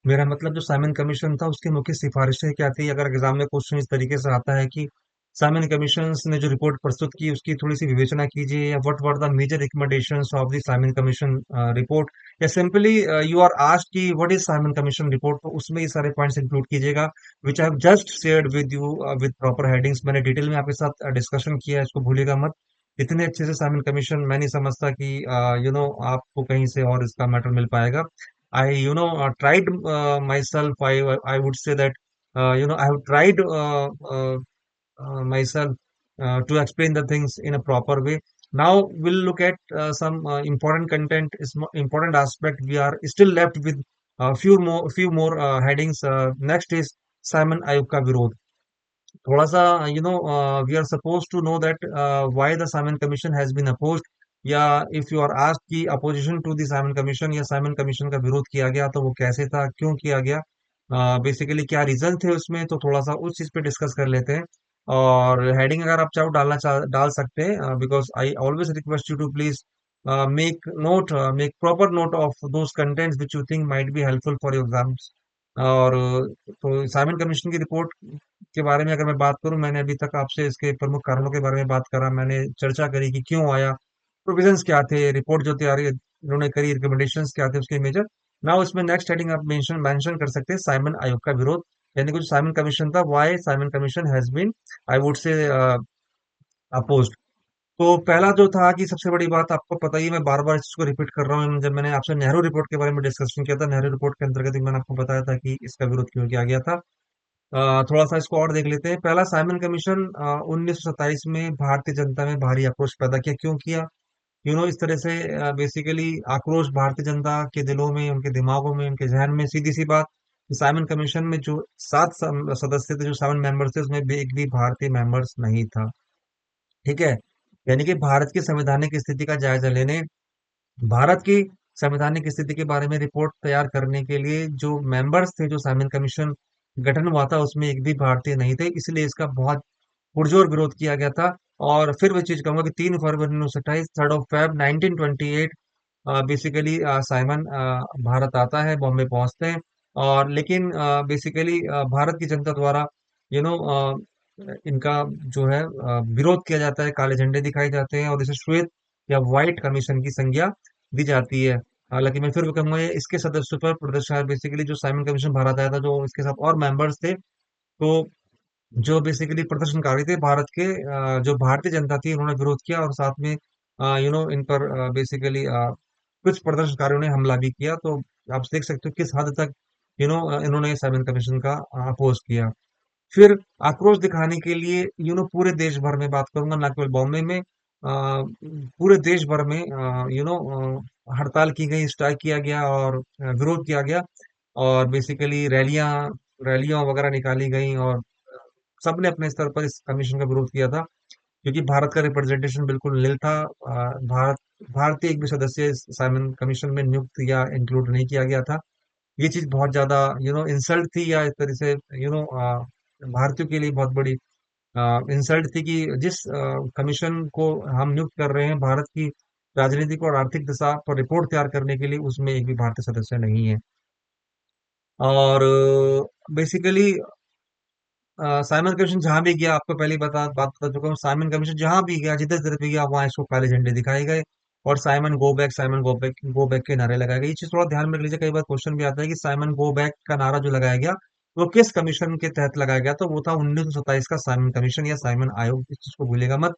मेरा मतलब जो साइमन कमीशन था उसकी मुख्य सिफारिशें क्या थी। अगर एग्जाम में क्वेश्चन इस तरीके से आता है कि साइमन कमीशन ने जो रिपोर्ट प्रस्तुत की उसकी थोड़ी सी विवेचना कीजिए, या what were the major recommendations of the Simon commission report, या सिंपली यू आर आस्क्ड कि what is Simon commission report, तो उसमें ये सारे पॉइंट्स इंक्लूड कीजिएगा which I have just shared with you with proper headings. मैंने detail में आपके साथ डिस्कशन किया है, इसको भूलिएगा मत। इतने अच्छे से साइमन कमीशन मैं नहीं समझता कि आपको कहीं से और इसका मैटर मिल पाएगा। I, tried myself. I would say that, I have tried myself to explain the things in a proper way. Now we'll look at some important content, important aspect. We are still left with a few more headings. Next is Simon Ayub का विरोध। थोड़ा सा we are suppose to know that why the Simon commission has been opposed, या if you are asked की opposition to the Simon commission या Simon commission का विरोध किया गया तो वो कैसे था, क्यों किया गया, बेसिकली क्या रीजन थे उसमें, तो थोड़ा सा उस चीज पे डिस्कस कर लेते हैं। और हेडिंग अगर आप चाहो डाल सकते हैं, because I always request you to please make proper note of those contents which you think might be helpful for your exams. और तो साइमन कमीशन की रिपोर्ट के बारे में अगर मैं बात करूं, मैंने अभी तक आपसे इसके प्रमुख कारणों के बारे में बात करा, मैंने चर्चा करी कि क्यों आया, प्रोविजंस क्या थे, रिपोर्ट जो तैयारी इन्होंने करी, रिकमेंडेशंस क्या थे उसके मेजर। नाउ इसमें नेक्स्ट हेडिंग आप मेंशन कर सकते हैं साइमन आयोग का विरोध, यानी कि जो साइमन कमीशन था, why Simon commission has been I would say opposed. तो पहला जो था कि सबसे बड़ी बात आपको पता ही है, मैं बार बार इस चीज को रिपीट कर रहा हूँ, जब मैंने आपसे नेहरू रिपोर्ट के बारे में डिस्कशन किया था, नेहरू रिपोर्ट के अंतर्गत ही मैंने आपको बताया था कि इसका विरोध क्यों किया गया था। थोड़ा सा इसको और देख लेते हैं। पहला, साइमन कमीशन 1927 में भारतीय जनता में भारी आक्रोश पैदा किया। क्यों किया? इस तरह से बेसिकली आक्रोश भारतीय जनता के दिलों में, उनके दिमागों में, उनके जहन में, सीधी सी बात, साइमन कमीशन में जो 7 सदस्य थे, जो 7 मेंबर्स थे, उसमें एक भी भारतीय मेंबर्स नहीं था। ठीक है, यानी कि भारत की संवैधानिक स्थिति का जायजा लेने, भारत की संवैधानिक स्थिति के बारे में रिपोर्ट तैयार करने के लिए जो मेंबर्स थे, जो साइमन कमीशन गठन हुआ था, उसमें एक भी भारतीय नहीं थे, इसलिए इसका बहुत पुरजोर विरोध किया गया था। और फिर वही चीज कहूंगा कि 3 फरवरी 1928, 3 फेब 1928, बेसिकली साइमन भारत आता है, बॉम्बे पहुंचते हैं। और लेकिन बेसिकली भारत की जनता द्वारा यू नो इनका जो है विरोध किया जाता है, काले झंडे दिखाए जाते हैं और इसे श्वेत या व्हाइट कमीशन की संज्ञा दी जाती है। हालांकि मैं फिर भी कहूंगा ये इसके सदस्यों पर प्रदर्शन बेसिकली जो साइमन कमीशन भारत आया था, जो इसके साथ और मेंबर्स थे, तो जो बेसिकली प्रदर्शनकारी थे भारत के, जो भारतीय जनता थी, उन्होंने विरोध किया और साथ में इन पर बेसिकली कुछ प्रदर्शनकारियों ने हमला भी किया। तो आप देख सकते हो किस हद तक इन्होंने साइमन कमीशन का अपोज किया। फिर आक्रोश दिखाने के लिए पूरे देश भर में बात करूंगा, ना केवल बॉम्बे में, पूरे देश भर में हड़ताल की गई, स्ट्राइक किया गया और विरोध किया गया। और बेसिकली रैलियां रैलियां वगैरह निकाली गई और सबने अपने स्तर पर इस कमीशन का विरोध किया था, क्योंकि भारत का रिप्रेजेंटेशन बिल्कुल नील था। भारत भारतीय एक भी सदस्य इस साइमन कमीशन में नियुक्त या इंक्लूड नहीं किया गया था। ये चीज बहुत ज्यादा इंसल्ट थी, या इस तरह से भारतीयों के लिए बहुत बड़ी इंसल्ट थी कि जिस कमीशन को हम नियुक्त कर रहे हैं भारत की राजनीतिक और आर्थिक दिशा पर रिपोर्ट तैयार करने के लिए, उसमें एक भी भारतीय सदस्य नहीं है। और बेसिकली साइमन कमीशन जहां भी गया, आपको पहले ही बात बता चुका हूँ, साइमन कमीशन जहां भी गया, जिधर जिधर भी गया, वहां इसको काले झंडे दिखाए गए और साइमन गो बैक के नारे लगाए गए। ये चीज थोड़ा ध्यान में रख लीजिए, कई बार क्वेश्चन भी आता है कि साइमन गो बैक का नारा जो लगाया गया, वो किस कमीशन के तहत लगाया गया। तो वो था 1927 का साइमन कमीशन या साइमन आयोग, इस चीज को भूलेगा मत।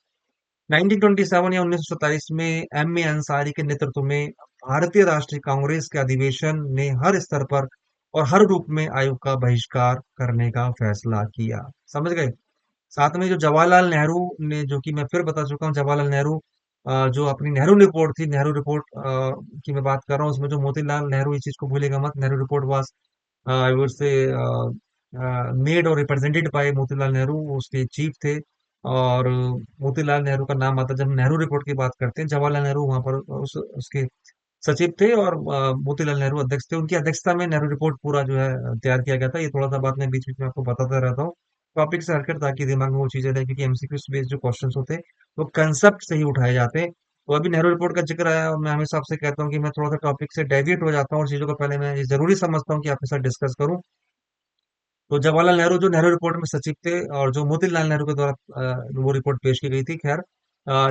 1927 या 1927 में M A अंसारी के नेतृत्व में भारतीय राष्ट्रीय कांग्रेस के अधिवेशन ने हर स्तर पर और हर रूप में आयोग का बहिष्कार करने का फैसला किया। समझ गए? साथ में जो जवाहरलाल नेहरू ने, जो कि मैं फिर बता चुका हूँ, जवाहरलाल नेहरू जो अपनी नेहरू रिपोर्ट थी, नेहरू रिपोर्ट की मैं बात कर रहा हूँ, उसमें जो मोतीलाल नेहरू, इस चीज को भूलेगा मत, Nehru report was I would से मेड और रिप्रेजेंटेड बाय मोतीलाल नेहरू, वो उसके चीफ थे। और मोतीलाल नेहरू का नाम आता है जब हम नेहरू रिपोर्ट की बात करते हैं, जवाहरलाल नेहरू वहां पर उसके सचिव थे और मोतीलाल नेहरू अध्यक्ष थे। उनकी अध्यक्षता में नेहरू रिपोर्ट पूरा जो है तैयार किया गया था। ये थोड़ा सा बात मैं बीच बीच में आपको बताता रहता हूँ, टॉपिक से हटकर, ताकि दिमाग में वो चीजें रहे, क्योंकि MCQ बेस्ड जो क्वेश्चंस होते हैं वो कंसेप्ट से ही उठाए जाते हैं। तो अभी नेहरू रिपोर्ट का जिक्र आया और मैं हमेशा आपसे कहता हूँ कि मैं थोड़ा सा टॉपिक से डेविएट हो जाता हूँ और चीजों को पहले मैं ये जरूरी समझता हूँ कि आपके साथ डिस्कस करूँ। तो जवाहरलाल नेहरू जो नेहरू रिपोर्ट में सचिव थे और जो मोतीलाल नेहरू के द्वारा वो रिपोर्ट पेश की गई थी, खैर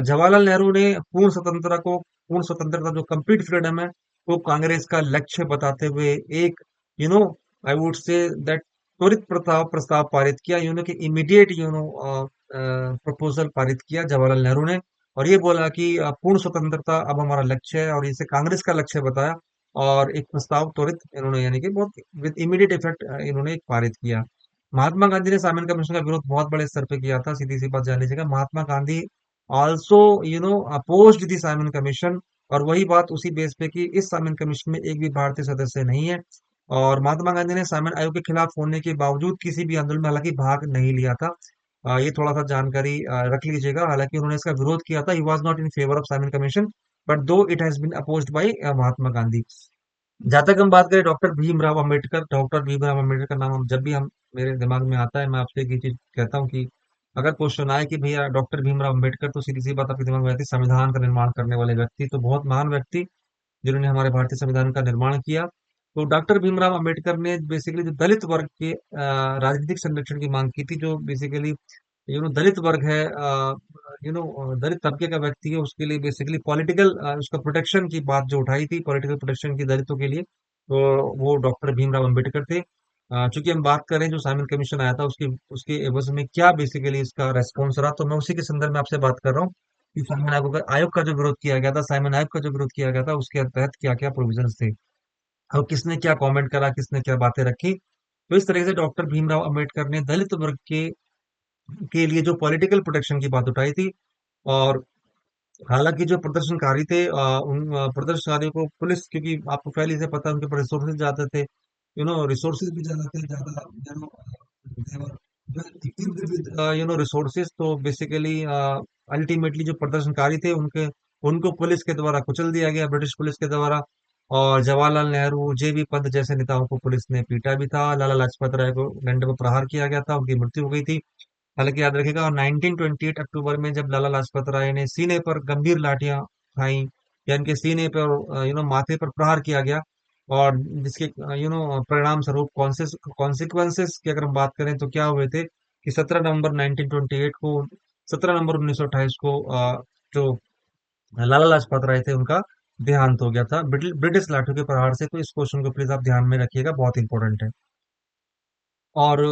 जवाहरलाल नेहरू ने पूर्ण स्वतंत्रता, जो कंप्लीट फ्रीडम है, को कांग्रेस का लक्ष्य बताते हुए एक you know I would say that त्वरित प्रस्ताव प्रस्ताव पारित किया, कि इमीडिएट प्रपोजल पारित किया जवाहरलाल नेहरू ने। और ये बोला कि पूर्ण स्वतंत्रता अब हमारा लक्ष्य है, और इसे कांग्रेस का लक्ष्य बताया। और एक प्रस्ताव त्वरित इन्होंने, यानी कि बहुत विद इमीडिएट इफेक्ट, इन्होंने एक पारित किया। महात्मा गांधी ने साइमन कमीशन का विरोध बहुत बड़े स्तर पे किया था, सीधी सी बात जान लीजिएगा। महात्मा गांधी ऑल्सो अपोज्ड दी साइमन कमीशन। और वही बात उसी बेस पे कि इस साइमन कमीशन में एक भी भारतीय सदस्य नहीं है। और महात्मा गांधी ने साइमन आयोग के खिलाफ होने के बावजूद किसी भी आंदोलन में हालांकि भाग नहीं लिया था। ये थोड़ा सा जानकारी रख लीजिएगा। हालांकि उन्होंने इसका विरोध किया था, he was not in favour of Simon commission, but though it has been opposed by Mahatma Gandhi. जहाँ तक हम बात करें डॉक्टर भीमराव अम्बेडकर का नाम हम जब भी हम मेरे दिमाग में आता है, मैं आपसे एक ही चीज कहता हूँ कि अगर क्वेश्चन आए कि भैया डॉक्टर भीमराव अम्बेडकर, तो सीधी सी बात आपके दिमाग में आती है संविधान का निर्माण करने वाले व्यक्ति, तो बहुत महान व्यक्ति जिन्होंने हमारे भारतीय संविधान का निर्माण किया। तो डॉक्टर भीमराव अम्बेडकर ने बेसिकली जो दलित वर्ग के राजनीतिक संरक्षण की मांग की थी, जो बेसिकली दलित वर्ग है, दलित तबके का व्यक्ति है, उसके लिए बेसिकली पॉलिटिकल उसका प्रोटेक्शन की बात जो उठाई थी, पॉलिटिकल प्रोटेक्शन की दलितों के लिए, तो वो डॉक्टर भीमराव अम्बेडकर थे। चूंकि हम बात करें जो साइमन कमीशन आया था, उसके उसके एवज में क्या बेसिकली इसका रेस्पॉन्स रहा, तो मैं उसी के संदर्भ में आपसे बात कर रहा हूँ कि साइमन आयोग का जो विरोध किया गया था, साइमन आयोग का जो विरोध किया गया था, उसके तहत क्या क्या प्रोविजंस थे और किसने क्या कमेंट करा, किसने क्या बातें रखी। तो इस तरह से डॉक्टर भीमराव अम्बेडकर ने दलित वर्ग के लिए जो पॉलिटिकल प्रोटेक्शन की बात उठाई थी। और हालांकि जो प्रदर्शनकारी थे, उन प्रदर्शनकारियों को पुलिस, क्योंकि आपको पहले से पता है उनके पास रिसोर्सेज ज्यादा थे, रिसोर्सेज भी ज्यादा थे, ज्यादा रिसोर्सेज। तो बेसिकली अल्टीमेटली जो प्रदर्शनकारी थे, उनके उनको पुलिस के द्वारा कुचल दिया गया, ब्रिटिश पुलिस के द्वारा। और जवाहरलाल नेहरू, JB पंत जैसे नेताओं को पुलिस ने पीटा भी था। लाला लाजपत राय को डंडे पर प्रहार किया गया था, उनकी मृत्यु हो गई थी। हालांकि याद रखिएगा, और 1928 अक्टूबर में जब लाला लाजपत राय ने सीने पर गंभीर लाठियां खाई, या इनके सीने पर माथे पर प्रहार किया गया, और जिसके परिणाम स्वरूप कॉन्सिक्वेंसेस की अगर हम बात करें तो क्या हुए थे कि 17 नवंबर 1928 को जो लाला लाजपत राय थे, उनका देहांत हो गया था ब्रिटिश लाठियों के प्रहार से। तो इस क्वेश्चन को प्लीज आप ध्यान में रखिएगा, बहुत इंपॉर्टेंट है। और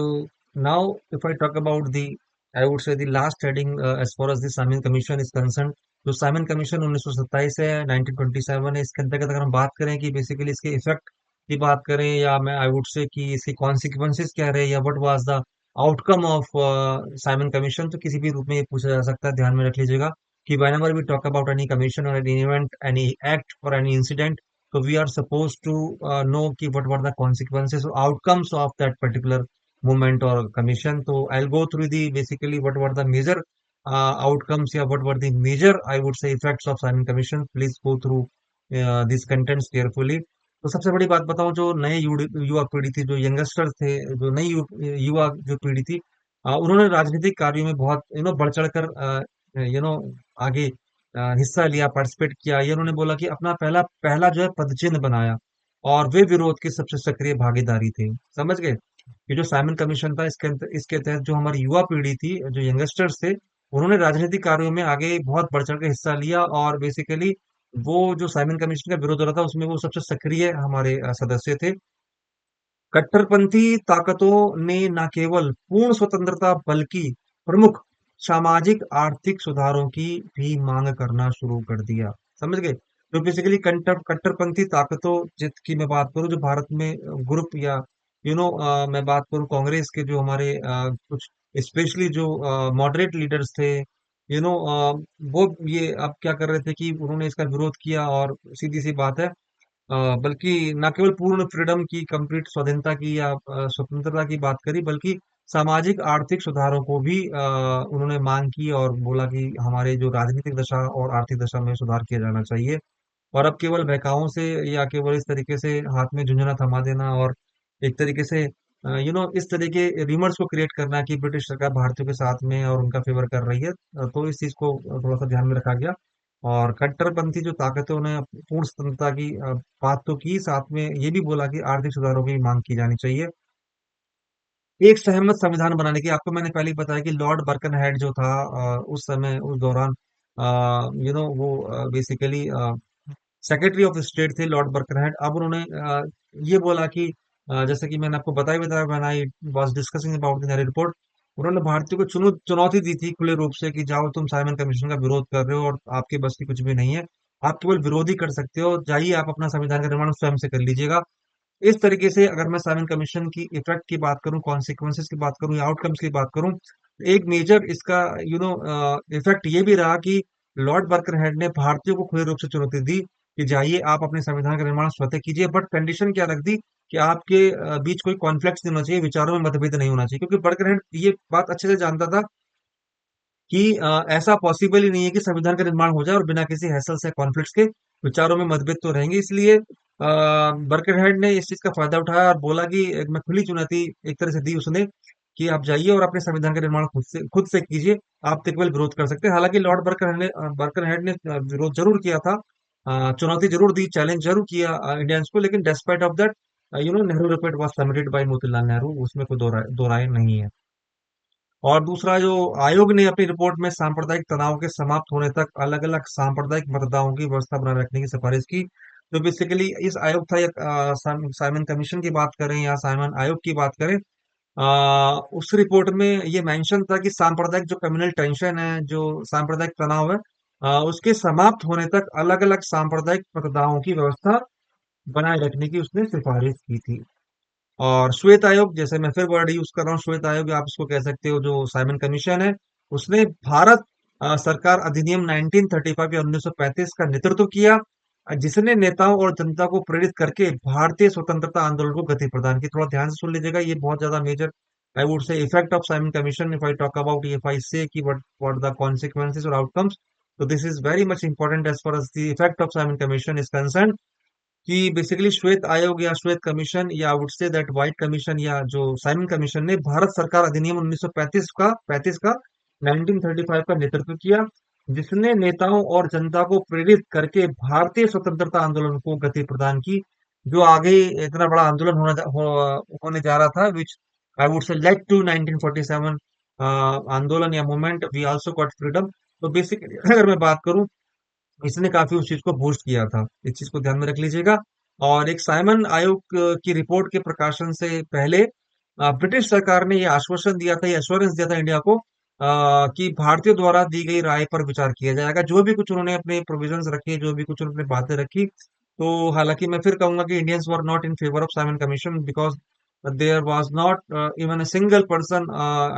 now if I talk about the, I would say the last heading as far as the Simon commission is concern. जो साइमन कमीशन 1927 है, 1927 है, इसके अंतर्गत अगर हम बात करें कि बेसिकली इसके इफेक्ट की बात करें, या मैं आई वुड से कि इसके कॉन्सिक्वेंसेस क्या रहे, या what was the outcome of Simon commission, तो किसी भी रूप में ये पूछा जा सकता है। ध्यान में रख लीजिएगा कि whenever we talk about any commission or any event, any act or any incident, so we are supposed to know कि what were the consequences or outcomes of that particular movement or commission. So I'll go through the basically what were the major outcomes, या what were the major I would say effects of Simon Commission. Please go through these contents carefully. तो सबसे बड़ी बात बताऊं, जो नए युवा पीढ़ी थी, जो यंगस्टर थे, जो नई युवा जो पीढ़ी थी, उन्होंने राजनीतिक कार्यों में बहुत बढ़ चढ़ कर यू नो आगे हिस्सा लिया, पार्टिसिपेट किया। ये उन्होंने बोला कि अपना पहला पहला जो है पदचिन्ह बनाया, और वे विरोध की सबसे सक्रिय भागीदारी थे। समझ गए? ये जो साइमन कमीशन था, इसके तहत जो हमारी युवा पीढ़ी थी, जो यंगस्टर्स थे, उन्होंने राजनीतिक कार्यों में आगे बहुत बढ़ चढ़ के हिस्सा लिया, और बेसिकली वो जो साइमन कमीशन का विरोध हो रहा था, उसमें वो सबसे सक्रिय हमारे सदस्य थे। कट्टरपंथी ताकतों ने न केवल पूर्ण स्वतंत्रता बल्कि प्रमुख सामाजिक आर्थिक सुधारों की भी मांग करना शुरू कर दिया। समझ गए? तो बेसिकली कट्टरपंथी ताकतों की मैं बात करूं, जो भारत में ग्रुप, या मैं बात करूं कांग्रेस के जो हमारे कुछ स्पेशली जो मॉडरेट लीडर्स थे, वो ये अब क्या कर रहे थे कि उन्होंने इसका विरोध किया, और सीधी सी बात है, बल्कि न केवल पूर्ण फ्रीडम की, कंप्लीट स्वाधीनता की, या स्वतंत्रता की बात करी, बल्कि सामाजिक आर्थिक सुधारों को भी उन्होंने मांग की, और बोला कि हमारे जो राजनीतिक दशा और आर्थिक दशा में सुधार किया जाना चाहिए। और अब केवल बहकाओं से, या केवल इस तरीके से हाथ में झुंझुना थमा देना, और एक तरीके से इस तरह के रिमर्स को क्रिएट करना कि ब्रिटिश सरकार भारतीयों के साथ में और उनका फेवर कर रही है, तो इस चीज को थोड़ा सा ध्यान में रखा गया। और कट्टरपंथी जो ताकतों ने पूर्ण स्वतंत्रता की बात तो की, साथ में ये भी बोला कि आर्थिक सुधारों की मांग की जानी चाहिए। एक सहमत संविधान बनाने की, आपको मैंने पहले ही बताया कि लॉर्ड बर्कनहेड जो था, उस समय उस दौरान वो बेसिकली सेक्रेटरी ऑफ स्टेट थे, लॉर्ड बर्कनहेड। अब उन्होंने ये बोला कि जैसे कि मैंने आपको बताया when I was discussing about the report, उन्होंने भारतीयों को चुनौती दी थी खुले रूप से कि जाओ, तुम साइमन कमीशन का विरोध कर रहे हो और आपके बस की कुछ भी नहीं है, आप केवल विरोध ही कर सकते हो, जाइए आप अपना संविधान का निर्माण स्वयं से कर लीजिएगा। इस तरीके से अगर मैं साइमन कमीशन की इफेक्ट की बात करूं, कॉन्सिक्वेंसेस की बात करूं, या आउटकम्स की बात करूं, तो एक मेजर इसका इफेक्ट ये भी रहा कि लॉर्ड बर्कनहेड ने भारतीयों को खुले रूप से चुनौती दी कि जाइए आप अपने संविधान का निर्माण स्वतः कीजिए, बट कंडीशन क्या रख दी कि आपके बीच कोई कॉन्फ्लिक्ट नहीं होना चाहिए, विचारों में मतभेद नहीं होना चाहिए, क्योंकि बर्कनहेड ये बात अच्छे से जानता था कि ऐसा पॉसिबल ही नहीं है कि संविधान का निर्माण हो जाए और बिना किसी हैसल से कॉन्फ्लिक्ट्स के। विचारों में मतभेद तो रहेंगे, इसलिए बर्कनहेड ने इस चीज का फायदा उठाया और बोला कि एक मैं खुली चुनौती एक तरह से दी उसने कि आप जाइए और अपने संविधान का निर्माण खुद से कीजिए, आप तो केवल विरोध कर सकते हैं। हालांकि लॉर्ड बर्कनहेड ने विरोध जरूर किया था, चुनौती जरूर दी, चैलेंज जरूर किया इंडियंस को, लेकिन despite of that Nehru report was submitted by Motilal Nehru, उसमें कोई दो राय नहीं है। और दूसरा, जो आयोग ने अपनी रिपोर्ट में सांप्रदायिक तनाव के समाप्त होने तक अलग अलग सांप्रदायिक मतदाओं की व्यवस्था बनाए रखने की सिफारिश की। तो बेसिकली इस आयोग था, एक साइमन कमीशन की बात करें या साइमन आयोग की बात करें, उस रिपोर्ट में ये मेंशन था कि सांप्रदायिक जो कम्युनल टेंशन है, जो सांप्रदायिक तनाव है, उसके समाप्त होने तक अलग अलग सांप्रदायिक मतदाओं की व्यवस्था बनाए रखने की उसने सिफारिश की थी। और श्वेत आयोग, जैसे मैं फिर वर्ड यूज कर रहा हूँ, श्वेत आयोग आप इसको कह सकते हो, जो साइमन कमीशन है, उसने भारत सरकार अधिनियम 1935 या 1935 का नेतृत्व किया, जिसने नेताओं और जनता को प्रेरित करके भारतीय स्वतंत्रता आंदोलन को गति प्रदान की। थोड़ा ध्यान से सुन लीजिएगा, ये बहुत ज्यादा major I would say effect of Simon commission, if I talk about, if I say कि व्हाट द कॉन्सिक्वेंसेज और आउटकम्स, तो this is very much important as far as the effect of Simon commission is concern. कि basically श्वेत आयोग या श्वेत commission, या would say that white commission, या जो साइमन कमीशन ने भारत सरकार अधिनियम 1935 का 1935 का नेतृत्व किया, जिसने नेताओं और जनता को प्रेरित करके भारतीय स्वतंत्रता आंदोलन को गति प्रदान की, जो आगे इतना बड़ा आंदोलन होने जा रहा था, which I would say led to 1947 आंदोलन या movement, we also got freedom. तो बेसिकली अगर मैं बात करूं, इसने काफी उस चीज को बूस्ट किया था। इस चीज को ध्यान में रख लीजिएगा। और एक साइमन आयोग की रिपोर्ट के प्रकाशन से पहले ब्रिटिश सरकार ने ये आश्वासन दिया था, ये एश्योरेंस दिया था इंडिया को कि भारतीयों द्वारा दी गई राय पर विचार किया जाएगा। जो भी कुछ उन्होंने अपने प्रोविजंस रखे, जो भी कुछ उन्होंने बातें रखी, तो हालांकि मैं फिर कहूंगा कि Indians were not in favour of Simon commission, because there was not even a single person,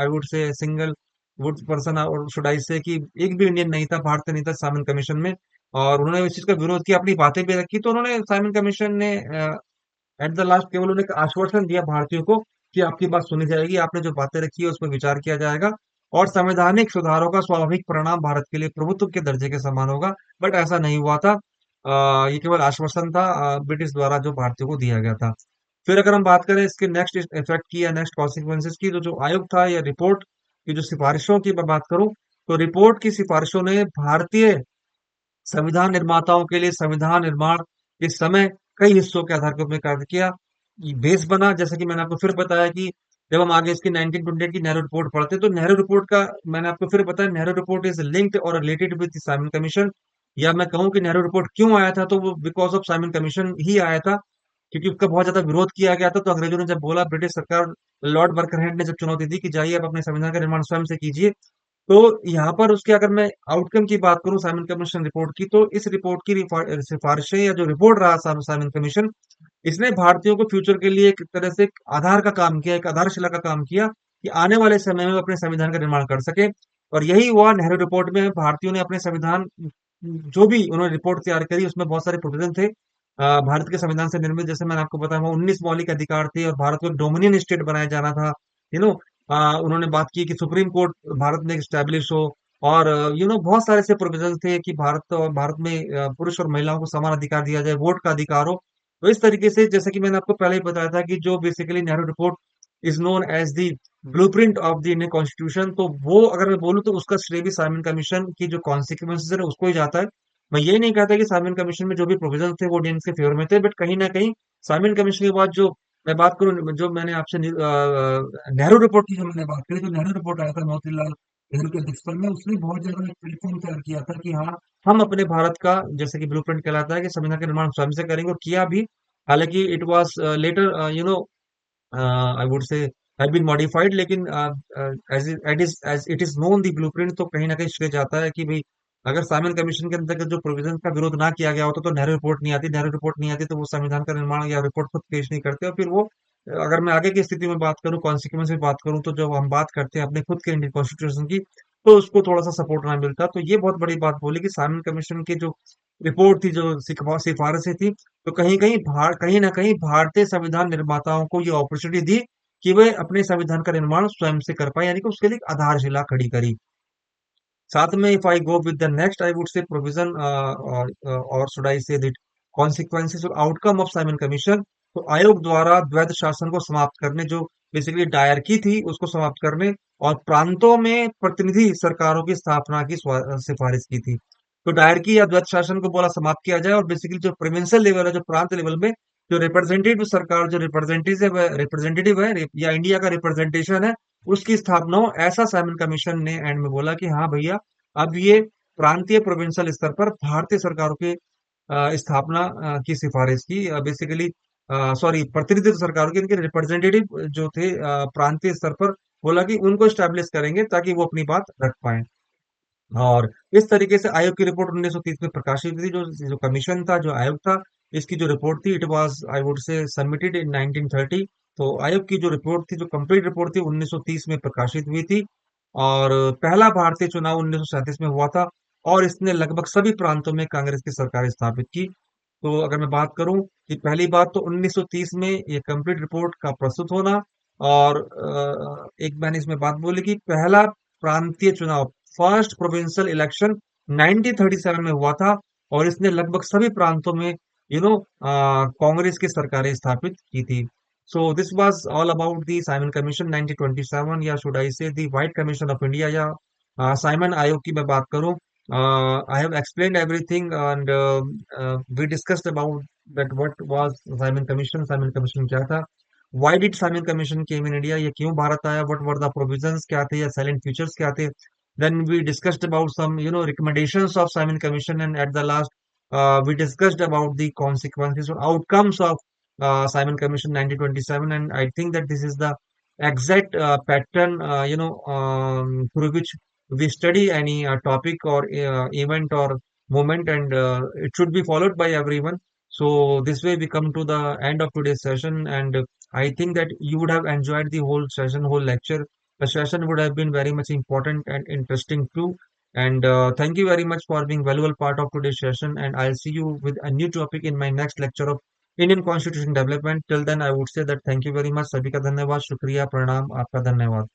I would say single would person, और शुड आई से कि एक भी इंडियन नहीं था, भारतीय नहीं था साइमन कमीशन में। और उन्होंने इस चीज का विरोध किया, अपनी बातें भी रखी। तो उन्होंने साइमन कमीशन ने एट द लास्ट केवल उन्हें एक आश्वासन दिया भारतीयों को कि आपकी बात सुनी जाएगी, आपने जो बातें रखी है उस पर विचार किया जाएगा, और संवैधानिक सुधारों का स्वाभाविक परिणाम भारत के लिए प्रभुत्व के दर्जे के समान होगा। बट ऐसा नहीं हुआ था। ये केवल आश्वासन था ब्रिटिश द्वारा जो भारतीयों को दिया गया था। फिर अगर हम बात करें इसके नेक्स्ट इफेक्ट की या नेक्स्ट कॉन्सिक्वेंसेस की, तो जो आयोग था या रिपोर्ट की जो सिफारिशों की मैं बात करूं, तो रिपोर्ट की सिफारिशों ने भारतीय संविधान निर्माताओं के लिए संविधान निर्माण के समय कई हिस्सों के आधार पर उपयोग कार्य किया। ये बेस बना, जैसा कि मैंने आपको फिर बताया कि जब हम आगे इसकी 1928 की नेहरू रिपोर्ट पढ़ते हैं, तो नेहरू रिपोर्ट का मैंने आपको फिर बताया, नेहरू रिपोर्ट इज लिंक्ड और रिलेटेड विद साइमन कमीशन। या मैं कहूं कि नेहरू रिपोर्ट क्यों आया था, तो वो बिकॉज ऑफ साइमन कमीशन ही आया था, क्योंकि उसका बहुत ज्यादा विरोध किया गया था। तो अंग्रेजों ने जब बोला, ब्रिटिश सरकार, लॉर्ड बर्करहेड ने जब चुनौती दी कि जाइए आप अपने संविधान का निर्माण स्वयं से कीजिए, तो यहाँ पर उसके अगर मैं आउटकम की बात करूं साइमन कमीशन रिपोर्ट की, तो इस रिपोर्ट की सिफारिशें या जो रिपोर्ट रहा साइमन कमीशन, इसने भारतीयों को फ्यूचर के लिए एक तरह से एक आधार का काम किया, एक आधारशिला का काम किया, कि आने वाले समय में वो अपने संविधान का निर्माण कर सके। और यही हुआ नेहरू रिपोर्ट में। भारतीयों ने अपने संविधान, जो भी उन्होंने रिपोर्ट तैयार करी, उसमें बहुत सारे प्रोविजन थे भारत के संविधान से निर्मित। जैसे मैंने आपको बताया, वो 19 मौलिक अधिकार थे, और भारत को एक डोमिनियन स्टेट बनाया जाना था। यू नो उन्होंने बात की कि सुप्रीम कोर्ट भारत में स्टैब्लिश हो, और बहुत सारे ऐसे प्रोविजन थे कि भारत में पुरुष और महिलाओं को समान अधिकार दिया जाए, वोट का अधिकार हो। तो इस तरीके से, जैसे कि मैंने आपको पहले ही बताया था, कि जो basically Nehru report is known as the blueprint of the Indian constitution, तो वो अगर मैं बोलूँ तो उसका श्रेय भी साइमन कमीशन की जो कॉन्सिक्वेंसेज है उसको ही जाता है। मैं ये नहीं कहता कि साइमन कमीशन में जो भी प्रोविजन थे वो इंडियंस के फेवर में थे, बट कहीं ना कहीं साइमन कमीशन के बाद जो मैं बात करूं, जो मैंने आपसे नेहरू रिपोर्ट की जो मैंने बात करी, तो नेहरू रिपोर्ट आया था मोतीलाल नेहरू के अध्यक्षता में। उसने बहुत ज्यादा एक प्लेटफॉर्म तैयार किया था कि हाँ, हम अपने भारत का, जैसे कि ब्लूप्रिंट कहलाता है, कि संविधान का निर्माण स्वयं से करेंगे, और किया भी। हालांकि it was later, I would say, have been modified, लेकिन as it is known the blueprint, तो कहीं ना कहीं श्रेय जाता है कि भाई, अगर साइमन कमीशन के अंतर्गत जो प्रोविजन का विरोध ना किया गया होता, तो नेहरू रिपोर्ट नहीं आती। नेहरू रिपोर्ट नहीं आती तो वो संविधान का निर्माण या रिपोर्ट खुद पेश नहीं करते, और फिर वो, अगर मैं आगे की स्थिति में बात करूं, कॉन्सिक्वेंस में बात करूं, तो जब हम बात करते हैं अपने खुद के इंडियन कॉन्स्टिट्यूशन की, तो उसको थोड़ा सा सपोर्ट ना मिलता। तो ये बहुत बड़ी बात बोली कि साइमन कमीशन की जो रिपोर्ट थी, जो सिफारिशें थी, तो कहीं ना कहीं भारतीय संविधान निर्माताओं को ये अपॉर्चुनिटी दी कि वे अपने संविधान का निर्माण स्वयं से कर पाए, यानी कि उसके लिए एक आधारशिला खड़ी करी। साथ में if I go with the next, I would say provision, और should I say that consequences और आउटकम ऑफ साइमन कमीशन, तो आयोग द्वारा द्वैध शासन को समाप्त करने, जो बेसिकली डायरकी थी उसको समाप्त करने, और प्रांतों में प्रतिनिधि सरकारों की स्थापना की सिफारिश की थी। तो डायरकी या द्वैध शासन को बोला समाप्त किया जाए, और बेसिकली जो प्रोविंशियल लेवल है, जो प्रांत लेवल में जो रिप्रेजेंटेटिव सरकार, जो रिप्रेजेंटेटिव है, या इंडिया का रिप्रेजेंटेशन है, उसकी स्थापना हो, ऐसा साइमन कमीशन ने एंड में बोला कि हाँ भैया, अब ये प्रांतीय प्रोविंशियल स्तर पर भारतीय सरकारों के स्थापना की सिफारिश की, बेसिकली सॉरी, प्रतिनिधित्व सरकारों के, इनके रिप्रेजेंटेटिव जो थे प्रांतीय स्तर पर, बोला कि उनको स्टैब्लिश करेंगे ताकि वो अपनी बात रख पाए। और इस तरीके से आयोग की रिपोर्ट 1930 में प्रकाशित हुई थी। जो जो कमीशन था, जो आयोग था, इसकी जो रिपोर्ट थी, इट वाज, आई वुड से, सबमिटेड इन 1930। तो आयोग की जो रिपोर्ट थी, जो कंप्लीट रिपोर्ट थी, 1930 में प्रकाशित हुई थी। और पहला भारतीय चुनाव 1937 में हुआ था, और इसने लगभग सभी प्रांतों में कांग्रेस की सरकार स्थापित की। तो अगर मैं बात करूं कि पहली बात, तो 1930 में ये कंप्लीट रिपोर्ट का प्रस्तुत होना, और एक मैंने इसमें बात बोली कि पहला प्रांतीय चुनाव, फर्स्ट प्रोविंशियल इलेक्शन 1937 में हुआ था, और इसने लगभग सभी प्रांतों में कांग्रेस की सरकारें स्थापित की थी। So this was all about the Simon commission 1927, या should I say the white commission of India, या साइमन आयोग की मैं बात करूं। I have explained everything, and we discussed about that what was Simon commission क्या था, why did Simon commission came in India, ये क्यों भारत आया, व्हाट वर द प्रोविजंस क्या थे, या साइलेंट फीचर्स क्या थे, Then we discussed about some, recommendations of Simon Commission, and at the last, we discussed about the consequences or outcomes of Simon Commission 1927. And I think that this is the exact pattern, through which we study any topic or event or moment, and it should be followed by everyone. So this way we come to the end of today's session, and I think that you would have enjoyed the whole session, whole lecture. The session would have been very much important and interesting too. And thank you very much for being valuable part of today's session. And I'll see you with a new topic in my next lecture of Indian Constitution Development. Till then, I would say that thank you very much. सभी का धन्यवाद, शुक्रिया, प्रणाम, आपका धन्यवाद.